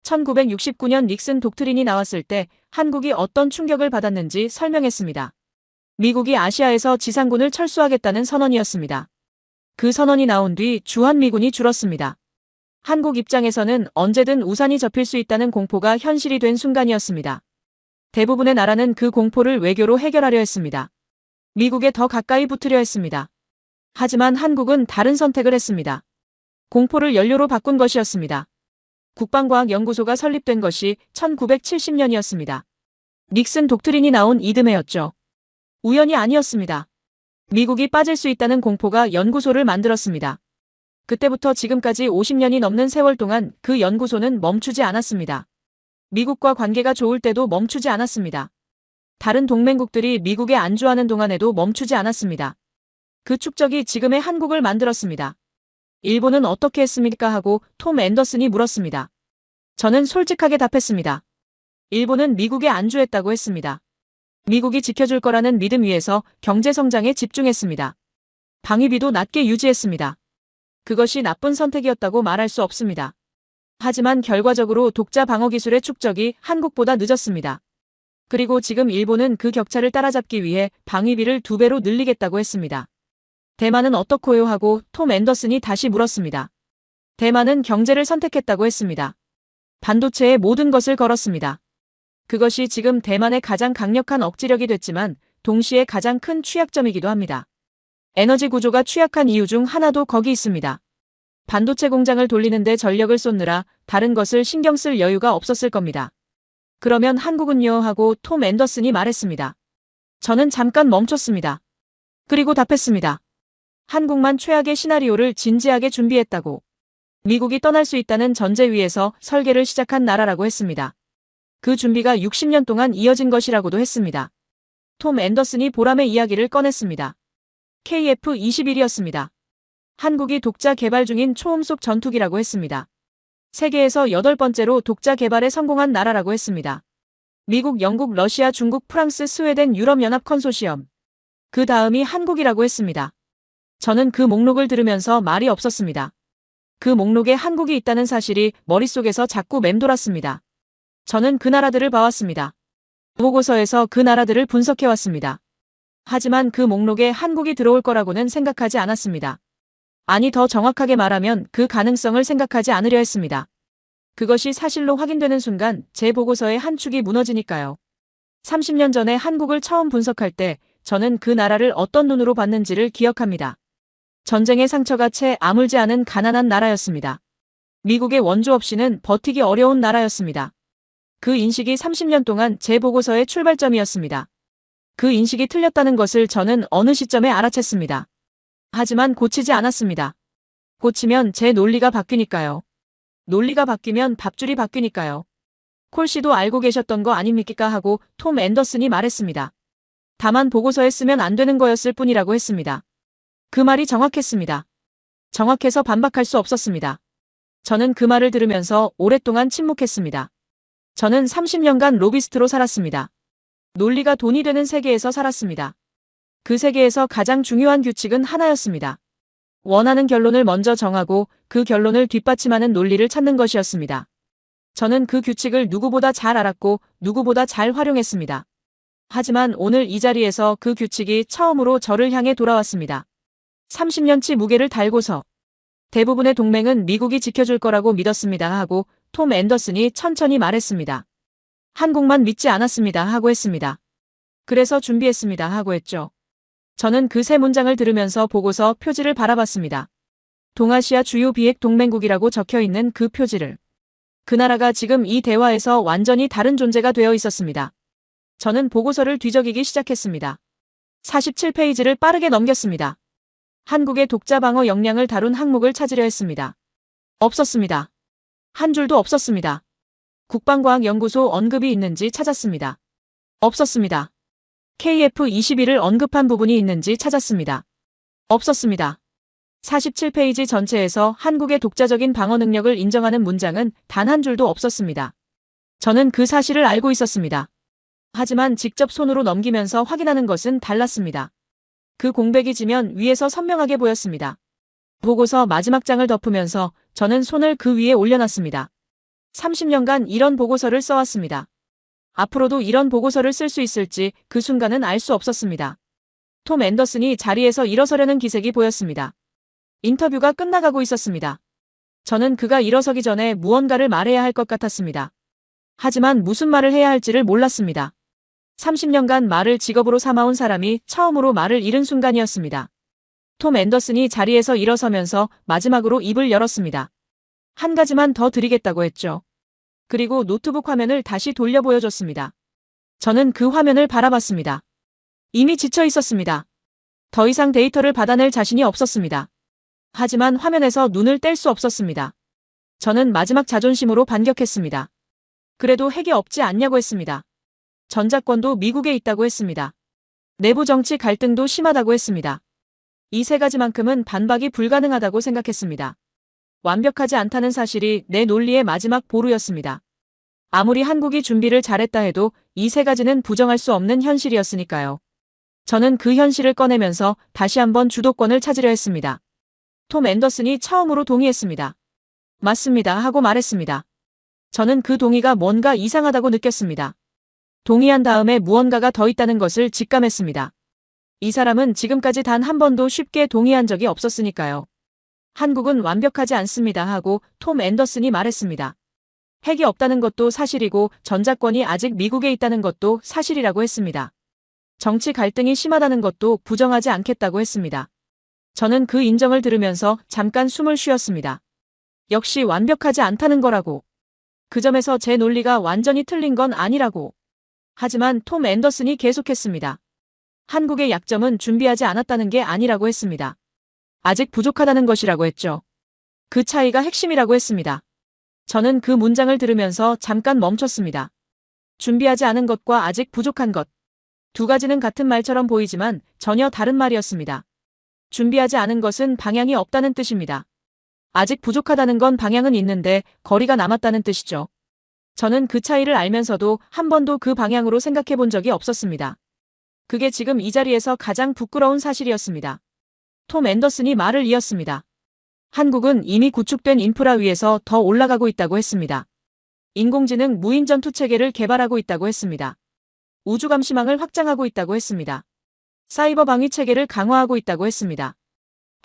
S3: 1969년 닉슨 독트린이 나왔을 때 한국이 어떤 충격을 받았는지 설명했습니다. 미국이 아시아에서 지상군을 철수하겠다는 선언이었습니다. 그 선언이 나온 뒤 주한미군이 줄었습니다. 한국 입장에서는 언제든 우산이 접힐 수 있다는 공포가 현실이 된 순간이었습니다. 대부분의 나라는 그 공포를 외교로 해결하려 했습니다. 미국에 더 가까이 붙으려 했습니다. 하지만 한국은 다른 선택을 했습니다. 공포를 연료로 바꾼 것이었습니다. 국방과학연구소가 설립된 것이 1970년이었습니다. 닉슨 독트린이 나온 이듬해였죠. 우연이 아니었습니다. 미국이 빠질 수 있다는 공포가 연구소를 만들었습니다. 그때부터 지금까지 50년이 넘는 세월 동안 그 연구소는 멈추지 않았습니다. 미국과 관계가 좋을 때도 멈추지 않았습니다. 다른 동맹국들이 미국에 안주하는 동안에도 멈추지 않았습니다. 그 축적이 지금의 한국을 만들었습니다. 일본은 어떻게 했습니까? 하고 톰 앤더슨이 물었습니다. 저는 솔직하게 답했습니다. 일본은 미국에 안주했다고 했습니다. 미국이 지켜줄 거라는 믿음 위에서 경제 성장에 집중했습니다. 방위비도 낮게 유지했습니다. 그것이 나쁜 선택이었다고 말할 수 없습니다. 하지만 결과적으로 독자 방어 기술의 축적이 한국보다 늦었습니다. 그리고 지금 일본은 그 격차를 따라잡기 위해 방위비를 2배로 늘리겠다고 했습니다. 대만은 어떻고요? 하고 톰 앤더슨이 다시 물었습니다. 대만은 경제를 선택했다고 했습니다. 반도체에 모든 것을 걸었습니다. 그것이 지금 대만의 가장 강력한 억지력이 됐지만 동시에 가장 큰 취약점이기도 합니다. 에너지 구조가 취약한 이유 중 하나도 거기 있습니다. 반도체 공장을 돌리는데 전력을 쏟느라 다른 것을 신경 쓸 여유가 없었을 겁니다. 그러면 한국은요? 하고 톰 앤더슨이 말했습니다. 저는 잠깐 멈췄습니다. 그리고 답했습니다. 한국만 최악의 시나리오를 진지하게 준비했다고. 미국이 떠날 수 있다는 전제 위에서 설계를 시작한 나라라고 했습니다. 그 준비가 60년 동안 이어진 것이라고도 했습니다. 톰 앤더슨이 보람의 이야기를 꺼냈습니다. KF-21이었습니다. 한국이 독자 개발 중인 초음속 전투기라고 했습니다. 세계에서 8번째로 독자 개발에 성공한 나라라고 했습니다. 미국, 영국, 러시아, 중국, 프랑스, 스웨덴, 유럽연합 컨소시엄. 그 다음이 한국이라고 했습니다. 저는 그 목록을 들으면서 말이 없었습니다. 그 목록에 한국이 있다는 사실이 머릿속에서 자꾸 맴돌았습니다. 저는 그 나라들을 봐왔습니다. 보고서에서 그 나라들을 분석해왔습니다. 하지만 그 목록에 한국이 들어올 거라고는 생각하지 않았습니다. 아니, 더 정확하게 말하면 그 가능성을 생각하지 않으려 했습니다. 그것이 사실로 확인되는 순간 제 보고서의 한 축이 무너지니까요. 30년 전에 한국을 처음 분석할 때 저는 그 나라를 어떤 눈으로 봤는지를 기억합니다. 전쟁의 상처가 채 아물지 않은 가난한 나라였습니다. 미국의 원조 없이는 버티기 어려운 나라였습니다. 그 인식이 30년 동안 제 보고서의 출발점이었습니다. 그 인식이 틀렸다는 것을 저는 어느 시점에 알아챘습니다. 하지만 고치지 않았습니다. 고치면 제 논리가 바뀌니까요. 논리가 바뀌면 밥줄이 바뀌니까요. 콜 씨도 알고 계셨던 거 아닙니까? 하고 톰 앤더슨이 말했습니다. 다만 보고서에 쓰면 안 되는 거였을 뿐이라고 했습니다. 그 말이 정확했습니다. 정확해서 반박할 수 없었습니다. 저는 그 말을 들으면서 오랫동안 침묵했습니다. 저는 30년간 로비스트로 살았습니다. 논리가 돈이 되는 세계에서 살았습니다. 그 세계에서 가장 중요한 규칙은 하나였습니다. 원하는 결론을 먼저 정하고 그 결론을 뒷받침하는 논리를 찾는 것이었습니다. 저는 그 규칙을 누구보다 잘 알았고 누구보다 잘 활용했습니다. 하지만 오늘 이 자리에서 그 규칙이 처음으로 저를 향해 돌아왔습니다. 30년치 무게를 달고서 대부분의 동맹은 미국이 지켜줄 거라고 믿었습니다 하고 톰 앤더슨이 천천히 말했습니다. 한국만 믿지 않았습니다 하고 했습니다. 그래서 준비했습니다 하고 했죠. 저는 그 세 문장을 들으면서 보고서 표지를 바라봤습니다. 동아시아 주요 비핵 동맹국이라고 적혀있는 그 표지를. 그 나라가 지금 이 대화에서 완전히 다른 존재가 되어 있었습니다. 저는 보고서를 뒤적이기 시작했습니다. 47페이지를 빠르게 넘겼습니다. 한국의 독자 방어 역량을 다룬 항목을 찾으려 했습니다. 없었습니다. 한 줄도 없었습니다. 국방과학연구소 언급이 있는지 찾았습니다. 없었습니다. KF-21을 언급한 부분이 있는지 찾았습니다. 없었습니다. 47페이지 전체에서 한국의 독자적인 방어 능력을 인정하는 문장은 단 한 줄도 없었습니다. 저는 그 사실을 알고 있었습니다. 하지만 직접 손으로 넘기면서 확인하는 것은 달랐습니다. 그 공백이 지면 위에서 선명하게 보였습니다. 보고서 마지막 장을 덮으면서 저는 손을 그 위에 올려놨습니다. 30년간 이런 보고서를 써왔습니다. 앞으로도 이런 보고서를 쓸 수 있을지 그 순간은 알 수 없었습니다. 톰 앤더슨이 자리에서 일어서려는 기색이 보였습니다. 인터뷰가 끝나가고 있었습니다. 저는 그가 일어서기 전에 무언가를 말해야 할 것 같았습니다. 하지만 무슨 말을 해야 할지를 몰랐습니다. 30년간 말을 직업으로 삼아온 사람이 처음으로 말을 잃은 순간이었습니다. 톰 앤더슨이 자리에서 일어서면서 마지막으로 입을 열었습니다. 한 가지만 더 드리겠다고 했죠. 그리고 노트북 화면을 다시 돌려 보여줬습니다. 저는 그 화면을 바라봤습니다. 이미 지쳐 있었습니다. 더 이상 데이터를 받아낼 자신이 없었습니다. 하지만 화면에서 눈을 뗄 수 없었습니다. 저는 마지막 자존심으로 반격했습니다. 그래도 핵이 없지 않냐고 했습니다. 전작권도 미국에 있다고 했습니다. 내부 정치 갈등도 심하다고 했습니다. 이 세 가지만큼은 반박이 불가능하다고 생각했습니다. 완벽하지 않다는 사실이 내 논리의 마지막 보루였습니다. 아무리 한국이 준비를 잘했다 해도 이 세 가지는 부정할 수 없는 현실이었으니까요. 저는 그 현실을 꺼내면서 다시 한번 주도권을 찾으려 했습니다. 톰 앤더슨이 처음으로 동의했습니다. 맞습니다 하고 말했습니다. 저는 그 동의가 뭔가 이상하다고 느꼈습니다. 동의한 다음에 무언가가 더 있다는 것을 직감했습니다. 이 사람은 지금까지 단 한 번도 쉽게 동의한 적이 없었으니까요. 한국은 완벽하지 않습니다 하고 톰 앤더슨이 말했습니다. 핵이 없다는 것도 사실이고 전작권이 아직 미국에 있다는 것도 사실이라고 했습니다. 정치 갈등이 심하다는 것도 부정하지 않겠다고 했습니다. 저는 그 인정을 들으면서 잠깐 숨을 쉬었습니다. 역시 완벽하지 않다는 거라고. 그 점에서 제 논리가 완전히 틀린 건 아니라고. 하지만 톰 앤더슨이 계속했습니다. 한국의 약점은 준비하지 않았다는 게 아니라고 했습니다. 아직 부족하다는 것이라고 했죠. 그 차이가 핵심이라고 했습니다. 저는 그 문장을 들으면서 잠깐 멈췄습니다. 준비하지 않은 것과 아직 부족한 것. 두 가지는 같은 말처럼 보이지만 전혀 다른 말이었습니다. 준비하지 않은 것은 방향이 없다는 뜻입니다. 아직 부족하다는 건 방향은 있는데 거리가 남았다는 뜻이죠. 저는 그 차이를 알면서도 한 번도 그 방향으로 생각해 본 적이 없었습니다. 그게 지금 이 자리에서 가장 부끄러운 사실이었습니다. 톰 앤더슨이 말을 이었습니다. 한국은 이미 구축된 인프라 위에서 더 올라가고 있다고 했습니다. 인공지능 무인 전투 체계를 개발하고 있다고 했습니다. 우주 감시망을 확장하고 있다고 했습니다. 사이버 방위 체계를 강화하고 있다고 했습니다.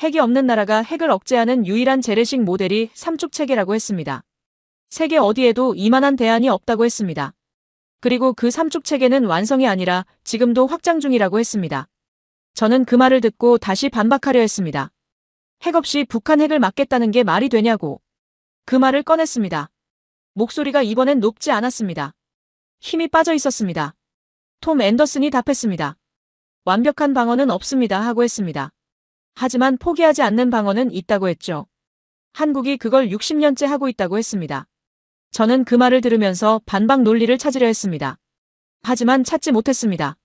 S3: 핵이 없는 나라가 핵을 억제하는 유일한 재래식 모델이 삼축 체계라고 했습니다. 세계 어디에도 이만한 대안이 없다고 했습니다. 그리고 그 삼축 체계는 완성이 아니라 지금도 확장 중이라고 했습니다. 저는 그 말을 듣고 다시 반박하려 했습니다. 핵 없이 북한 핵을 막겠다는 게 말이 되냐고. 그 말을 꺼냈습니다. 목소리가 이번엔 높지 않았습니다. 힘이 빠져 있었습니다. 톰 앤더슨이 답했습니다. 완벽한 방어는 없습니다 하고 했습니다. 하지만 포기하지 않는 방어는 있다고 했죠. 한국이 그걸 60년째 하고 있다고 했습니다. 저는 그 말을 들으면서 반박 논리를 찾으려 했습니다. 하지만 찾지 못했습니다.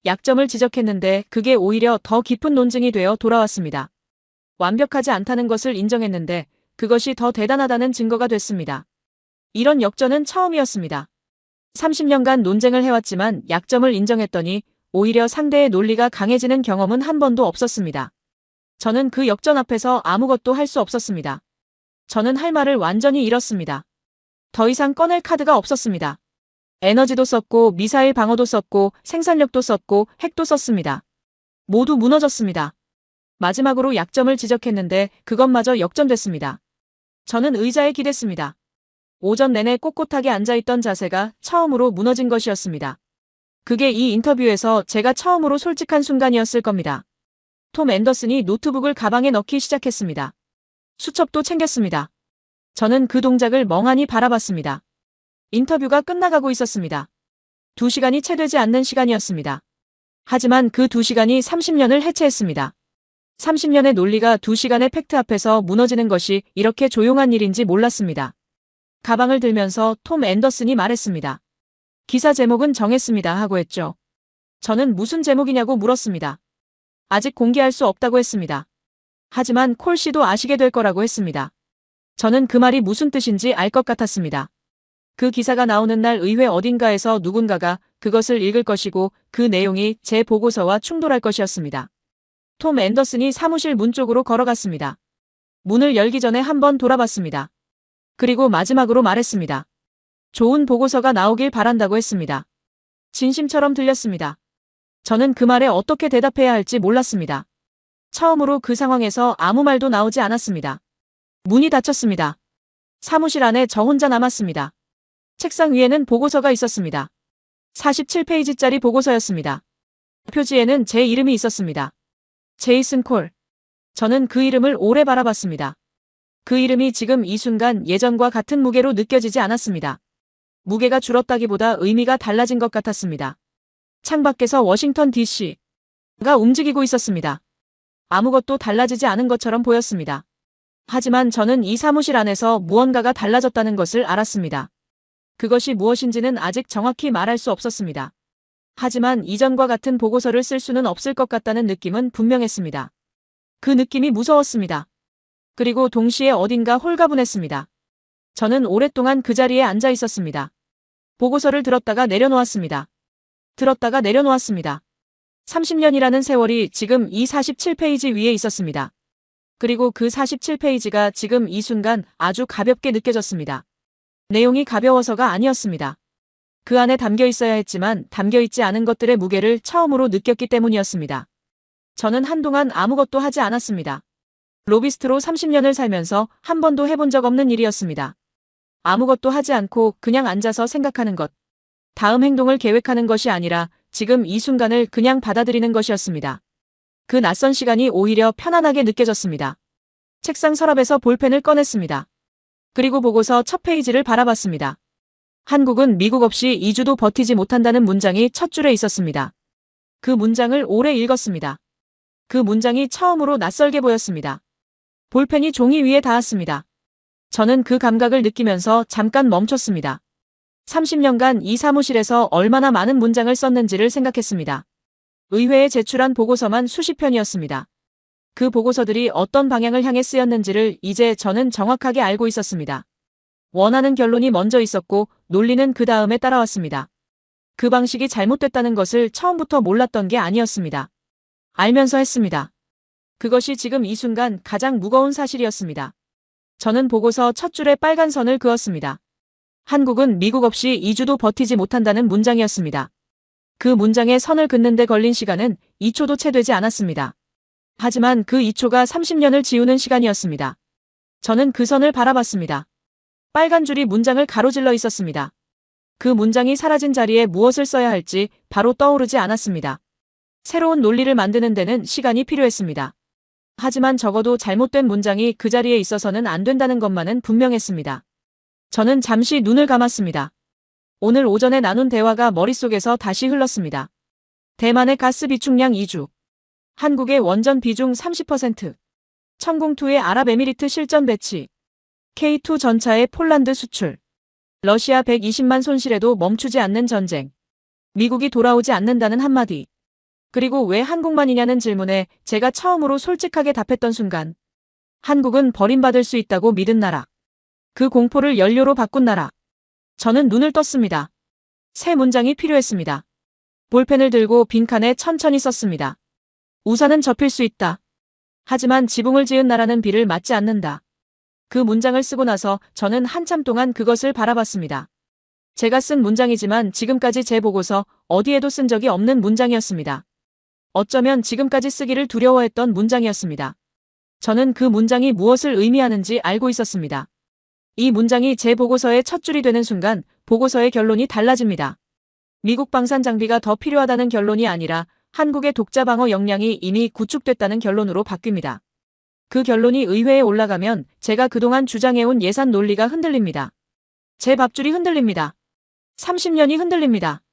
S3: 약점을 지적했는데 그게 오히려 더 깊은 논증이 되어 돌아왔습니다. 완벽하지 않다는 것을 인정했는데 그것이 더 대단하다는 증거가 됐습니다. 이런 역전은 처음이었습니다. 30년간 논쟁을 해왔지만 약점을 인정했더니 오히려 상대의 논리가 강해지는 경험은 한 번도 없었습니다. 저는 그 역전 앞에서 아무것도 할 수 없었습니다. 저는 할 말을 완전히 잃었습니다. 더 이상 꺼낼 카드가 없었습니다. 에너지도 썼고 미사일 방어도 썼고 생산력도 썼고 핵도 썼습니다. 모두 무너졌습니다. 마지막으로 약점을 지적했는데 그것마저 역전됐습니다. 저는 의자에 기댔습니다. 오전 내내 꼿꼿하게 앉아있던 자세가 처음으로 무너진 것이었습니다. 그게 이 인터뷰에서 제가 처음으로 솔직한 순간이었을 겁니다. 톰 앤더슨이 노트북을 가방에 넣기 시작했습니다. 수첩도 챙겼습니다. 저는 그 동작을 멍하니 바라봤습니다. 인터뷰가 끝나가고 있었습니다. 2시간이 채 되지 않는 시간이었습니다. 하지만 그 2시간이 30년을 해체했습니다. 30년의 논리가 2시간의 팩트 앞에서 무너지는 것이 이렇게 조용한 일인지 몰랐습니다. 가방을 들면서 톰 앤더슨이 말했습니다. 기사 제목은 정했습니다 하고 했죠. 저는 무슨 제목이냐고 물었습니다. 아직 공개할 수 없다고 했습니다. 하지만 콜 씨도 아시게 될 거라고 했습니다. 저는 그 말이 무슨 뜻인지 알 것 같았습니다. 그 기사가 나오는 날 의회 어딘가에서 누군가가 그것을 읽을 것이고 그 내용이 제 보고서와 충돌할 것이었습니다. 톰 앤더슨이 사무실 문 쪽으로 걸어갔습니다. 문을 열기 전에 한번 돌아봤습니다. 그리고 마지막으로 말했습니다. 좋은 보고서가 나오길 바란다고 했습니다. 진심처럼 들렸습니다. 저는 그 말에 어떻게 대답해야 할지 몰랐습니다. 처음으로 그 상황에서 아무 말도 나오지 않았습니다. 문이 닫혔습니다. 사무실 안에 저 혼자 남았습니다. 책상 위에는 보고서가 있었습니다. 47페이지짜리 보고서였습니다. 표지에는 제 이름이 있었습니다. 제이슨 콜. 저는 그 이름을 오래 바라봤습니다. 그 이름이 지금 이 순간 예전과 같은 무게로 느껴지지 않았습니다. 무게가 줄었다기보다 의미가 달라진 것 같았습니다. 창밖에서 워싱턴 DC가 움직이고 있었습니다. 아무것도 달라지지 않은 것처럼 보였습니다. 하지만 저는 이 사무실 안에서 무언가가 달라졌다는 것을 알았습니다. 그것이 무엇인지는 아직 정확히 말할 수 없었습니다. 하지만 이전과 같은 보고서를 쓸 수는 없을 것 같다는 느낌은 분명했습니다. 그 느낌이 무서웠습니다. 그리고 동시에 어딘가 홀가분했습니다. 저는 오랫동안 그 자리에 앉아 있었습니다. 보고서를 들었다가 내려놓았습니다. 들었다가 내려놓았습니다. 30년이라는 세월이 지금 이 47페이지 위에 있었습니다. 그리고 그 47페이지가 지금 이 순간 아주 가볍게 느껴졌습니다. 내용이 가벼워서가 아니었습니다. 그 안에 담겨 있어야 했지만 담겨 있지 않은 것들의 무게를 처음으로 느꼈기 때문이었습니다. 저는 한동안 아무것도 하지 않았습니다. 로비스트로 30년을 살면서 한 번도 해본 적 없는 일이었습니다. 아무것도 하지 않고 그냥 앉아서 생각하는 것. 다음 행동을 계획하는 것이 아니라 지금 이 순간을 그냥 받아들이는 것이었습니다. 그 낯선 시간이 오히려 편안하게 느껴졌습니다. 책상 서랍에서 볼펜을 꺼냈습니다. 그리고 보고서 첫 페이지를 바라봤습니다. 한국은 미국 없이 2주도 버티지 못한다는 문장이 첫 줄에 있었습니다. 그 문장을 오래 읽었습니다. 그 문장이 처음으로 낯설게 보였습니다. 볼펜이 종이 위에 닿았습니다. 저는 그 감각을 느끼면서 잠깐 멈췄습니다. 30년간 이 사무실에서 얼마나 많은 문장을 썼는지를 생각했습니다. 의회에 제출한 보고서만 수십 편이었습니다. 그 보고서들이 어떤 방향을 향해 쓰였는지를 이제 저는 정확하게 알고 있었습니다. 원하는 결론이 먼저 있었고 논리는 그 다음에 따라왔습니다. 그 방식이 잘못됐다는 것을 처음부터 몰랐던 게 아니었습니다. 알면서 했습니다. 그것이 지금 이 순간 가장 무거운 사실이었습니다. 저는 보고서 첫 줄에 빨간 선을 그었습니다. 한국은 미국 없이 2주도 버티지 못한다는 문장이었습니다. 그 문장에 선을 긋는 데 걸린 시간은 2초도 채 되지 않았습니다. 하지만 그 2초가 30년을 지우는 시간이었습니다. 저는 그 선을 바라봤습니다. 빨간 줄이 문장을 가로질러 있었습니다. 그 문장이 사라진 자리에 무엇을 써야 할지 바로 떠오르지 않았습니다. 새로운 논리를 만드는 데는 시간이 필요했습니다. 하지만 적어도 잘못된 문장이 그 자리에 있어서는 안 된다는 것만은 분명했습니다. 저는 잠시 눈을 감았습니다. 오늘 오전에 나눈 대화가 머릿속에서 다시 흘렀습니다. 대만의 가스 비축량 2주. 한국의 원전 비중 30%. 천공투의 아랍에미리트 실전 배치. K2 전차의 폴란드 수출. 러시아 120만 손실에도 멈추지 않는 전쟁. 미국이 돌아오지 않는다는 한마디. 그리고 왜 한국만이냐는 질문에 제가 처음으로 솔직하게 답했던 순간. 한국은 버림받을 수 있다고 믿은 나라. 그 공포를 연료로 바꾼 나라. 저는 눈을 떴습니다. 새 문장이 필요했습니다. 볼펜을 들고 빈칸에 천천히 썼습니다. 우산은 접힐 수 있다. 하지만 지붕을 지은 나라는 비를 맞지 않는다. 그 문장을 쓰고 나서 저는 한참 동안 그것을 바라봤습니다. 제가 쓴 문장이지만 지금까지 제 보고서 어디에도 쓴 적이 없는 문장이었습니다. 어쩌면 지금까지 쓰기를 두려워했던 문장이었습니다. 저는 그 문장이 무엇을 의미하는지 알고 있었습니다. 이 문장이 제 보고서의 첫 줄이 되는 순간 보고서의 결론이 달라집니다. 미국 방산 장비가 더 필요하다는 결론이 아니라 한국의 독자 방어 역량이 이미 구축됐다는 결론으로 바뀝니다. 그 결론이 의회에 올라가면 제가 그동안 주장해온 예산 논리가 흔들립니다. 제 밥줄이 흔들립니다. 30년이 흔들립니다.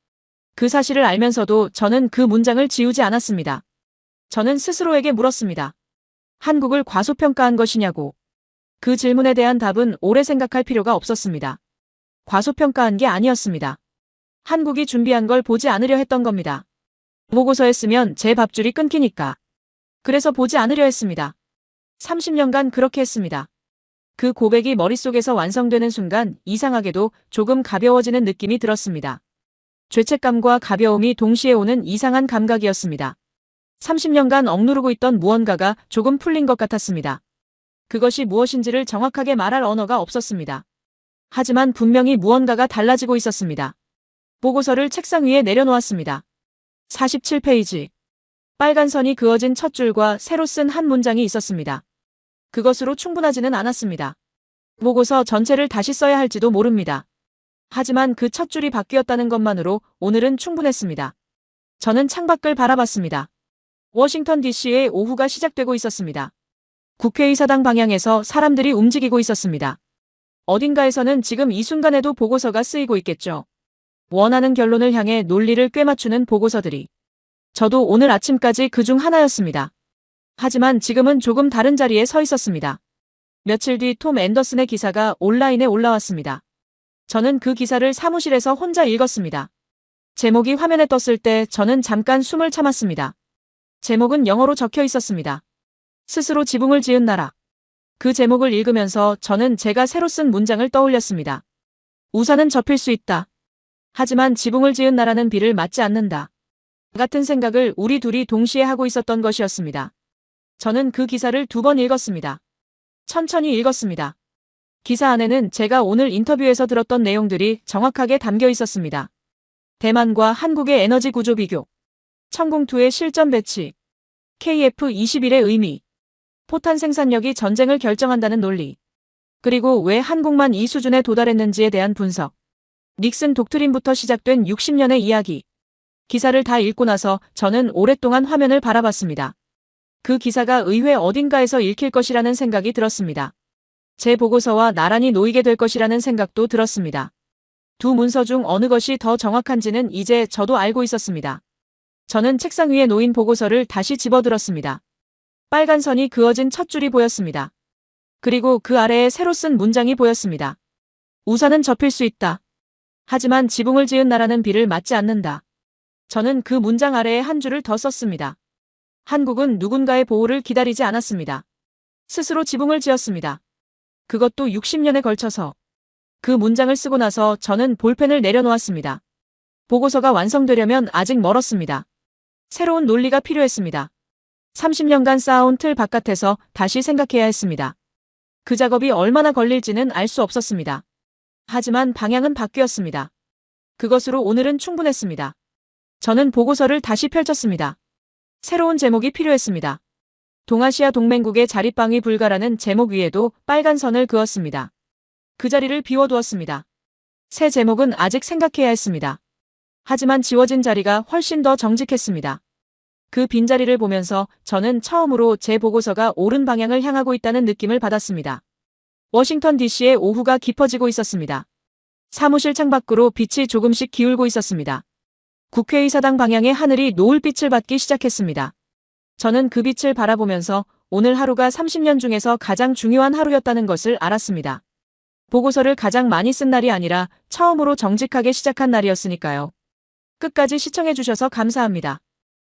S3: 그 사실을 알면서도 저는 그 문장을 지우지 않았습니다. 저는 스스로에게 물었습니다. 한국을 과소평가한 것이냐고. 그 질문에 대한 답은 오래 생각할 필요가 없었습니다. 과소평가한 게 아니었습니다. 한국이 준비한 걸 보지 않으려 했던 겁니다. 보고서에 쓰면 제 밥줄이 끊기니까. 그래서 보지 않으려 했습니다. 30년간 그렇게 했습니다. 그 고백이 머릿속에서 완성되는 순간 이상하게도 조금 가벼워지는 느낌이 들었습니다. 죄책감과 가벼움이 동시에 오는 이상한 감각이었습니다. 30년간 억누르고 있던 무언가가 조금 풀린 것 같았습니다. 그것이 무엇인지를 정확하게 말할 언어가 없었습니다. 하지만 분명히 무언가가 달라지고 있었습니다. 보고서를 책상 위에 내려놓았습니다. 47페이지. 빨간 선이 그어진 첫 줄과 새로 쓴 한 문장이 있었습니다. 그것으로 충분하지는 않았습니다. 보고서 전체를 다시 써야 할지도 모릅니다. 하지만 그 첫 줄이 바뀌었다는 것만으로 오늘은 충분했습니다. 저는 창밖을 바라봤습니다. 워싱턴 DC의 오후가 시작되고 있었습니다. 국회의사당 방향에서 사람들이 움직이고 있었습니다. 어딘가에서는 지금 이 순간에도 보고서가 쓰이고 있겠죠. 원하는 결론을 향해 논리를 꿰맞추는 보고서들이. 저도 오늘 아침까지 그중 하나였습니다. 하지만 지금은 조금 다른 자리에 서 있었습니다. 며칠 뒤 톰 앤더슨의 기사가 온라인에 올라왔습니다. 저는 그 기사를 사무실에서 혼자 읽었습니다. 제목이 화면에 떴을 때 저는 잠깐 숨을 참았습니다. 제목은 영어로 적혀 있었습니다. 스스로 지붕을 지은 나라. 그 제목을 읽으면서 저는 제가 새로 쓴 문장을 떠올렸습니다. 우산은 접힐 수 있다. 하지만 지붕을 지은 나라는 비를 맞지 않는다. 같은 생각을 우리 둘이 동시에 하고 있었던 것이었습니다. 저는 그 기사를 2번 읽었습니다. 천천히 읽었습니다. 기사 안에는 제가 오늘 인터뷰에서 들었던 내용들이 정확하게 담겨 있었습니다. 대만과 한국의 에너지 구조 비교, 천궁2의 실전 배치, KF-21의 의미, 포탄 생산력이 전쟁을 결정한다는 논리, 그리고 왜 한국만 이 수준에 도달했는지에 대한 분석, 닉슨 독트린부터 시작된 60년의 이야기. 기사를 다 읽고 나서 저는 오랫동안 화면을 바라봤습니다. 그 기사가 의회 어딘가에서 읽힐 것이라는 생각이 들었습니다. 제 보고서와 나란히 놓이게 될 것이라는 생각도 들었습니다. 두 문서 중 어느 것이 더 정확한지는 이제 저도 알고 있었습니다. 저는 책상 위에 놓인 보고서를 다시 집어들었습니다. 빨간 선이 그어진 첫 줄이 보였습니다. 그리고 그 아래에 새로 쓴 문장이 보였습니다. 우산은 접힐 수 있다. 하지만 지붕을 지은 나라는 비를 맞지 않는다. 저는 그 문장 아래에 한 줄을 더 썼습니다. 한국은 누군가의 보호를 기다리지 않았습니다. 스스로 지붕을 지었습니다. 그것도 60년에 걸쳐서. 그 문장을 쓰고 나서 저는 볼펜을 내려놓았습니다. 보고서가 완성되려면 아직 멀었습니다. 새로운 논리가 필요했습니다. 30년간 쌓아온 틀 바깥에서 다시 생각해야 했습니다. 그 작업이 얼마나 걸릴지는 알 수 없었습니다. 하지만 방향은 바뀌었습니다. 그것으로 오늘은 충분했습니다. 저는 보고서를 다시 펼쳤습니다. 새로운 제목이 필요했습니다. 동아시아 동맹국의 자립방위 불가라는 제목 위에도 빨간 선을 그었습니다. 그 자리를 비워두었습니다. 새 제목은 아직 생각해야 했습니다. 하지만 지워진 자리가 훨씬 더 정직했습니다. 그 빈자리를 보면서 저는 처음으로 제 보고서가 옳은 방향을 향하고 있다는 느낌을 받았습니다. 워싱턴 DC의 오후가 깊어지고 있었습니다. 사무실 창밖으로 빛이 조금씩 기울고 있었습니다. 국회의사당 방향의 하늘이 노을빛을 받기 시작했습니다. 저는 그 빛을 바라보면서 오늘 하루가 30년 중에서 가장 중요한 하루였다는 것을 알았습니다. 보고서를 가장 많이 쓴 날이 아니라 처음으로 정직하게 시작한 날이었으니까요. 끝까지 시청해주셔서 감사합니다.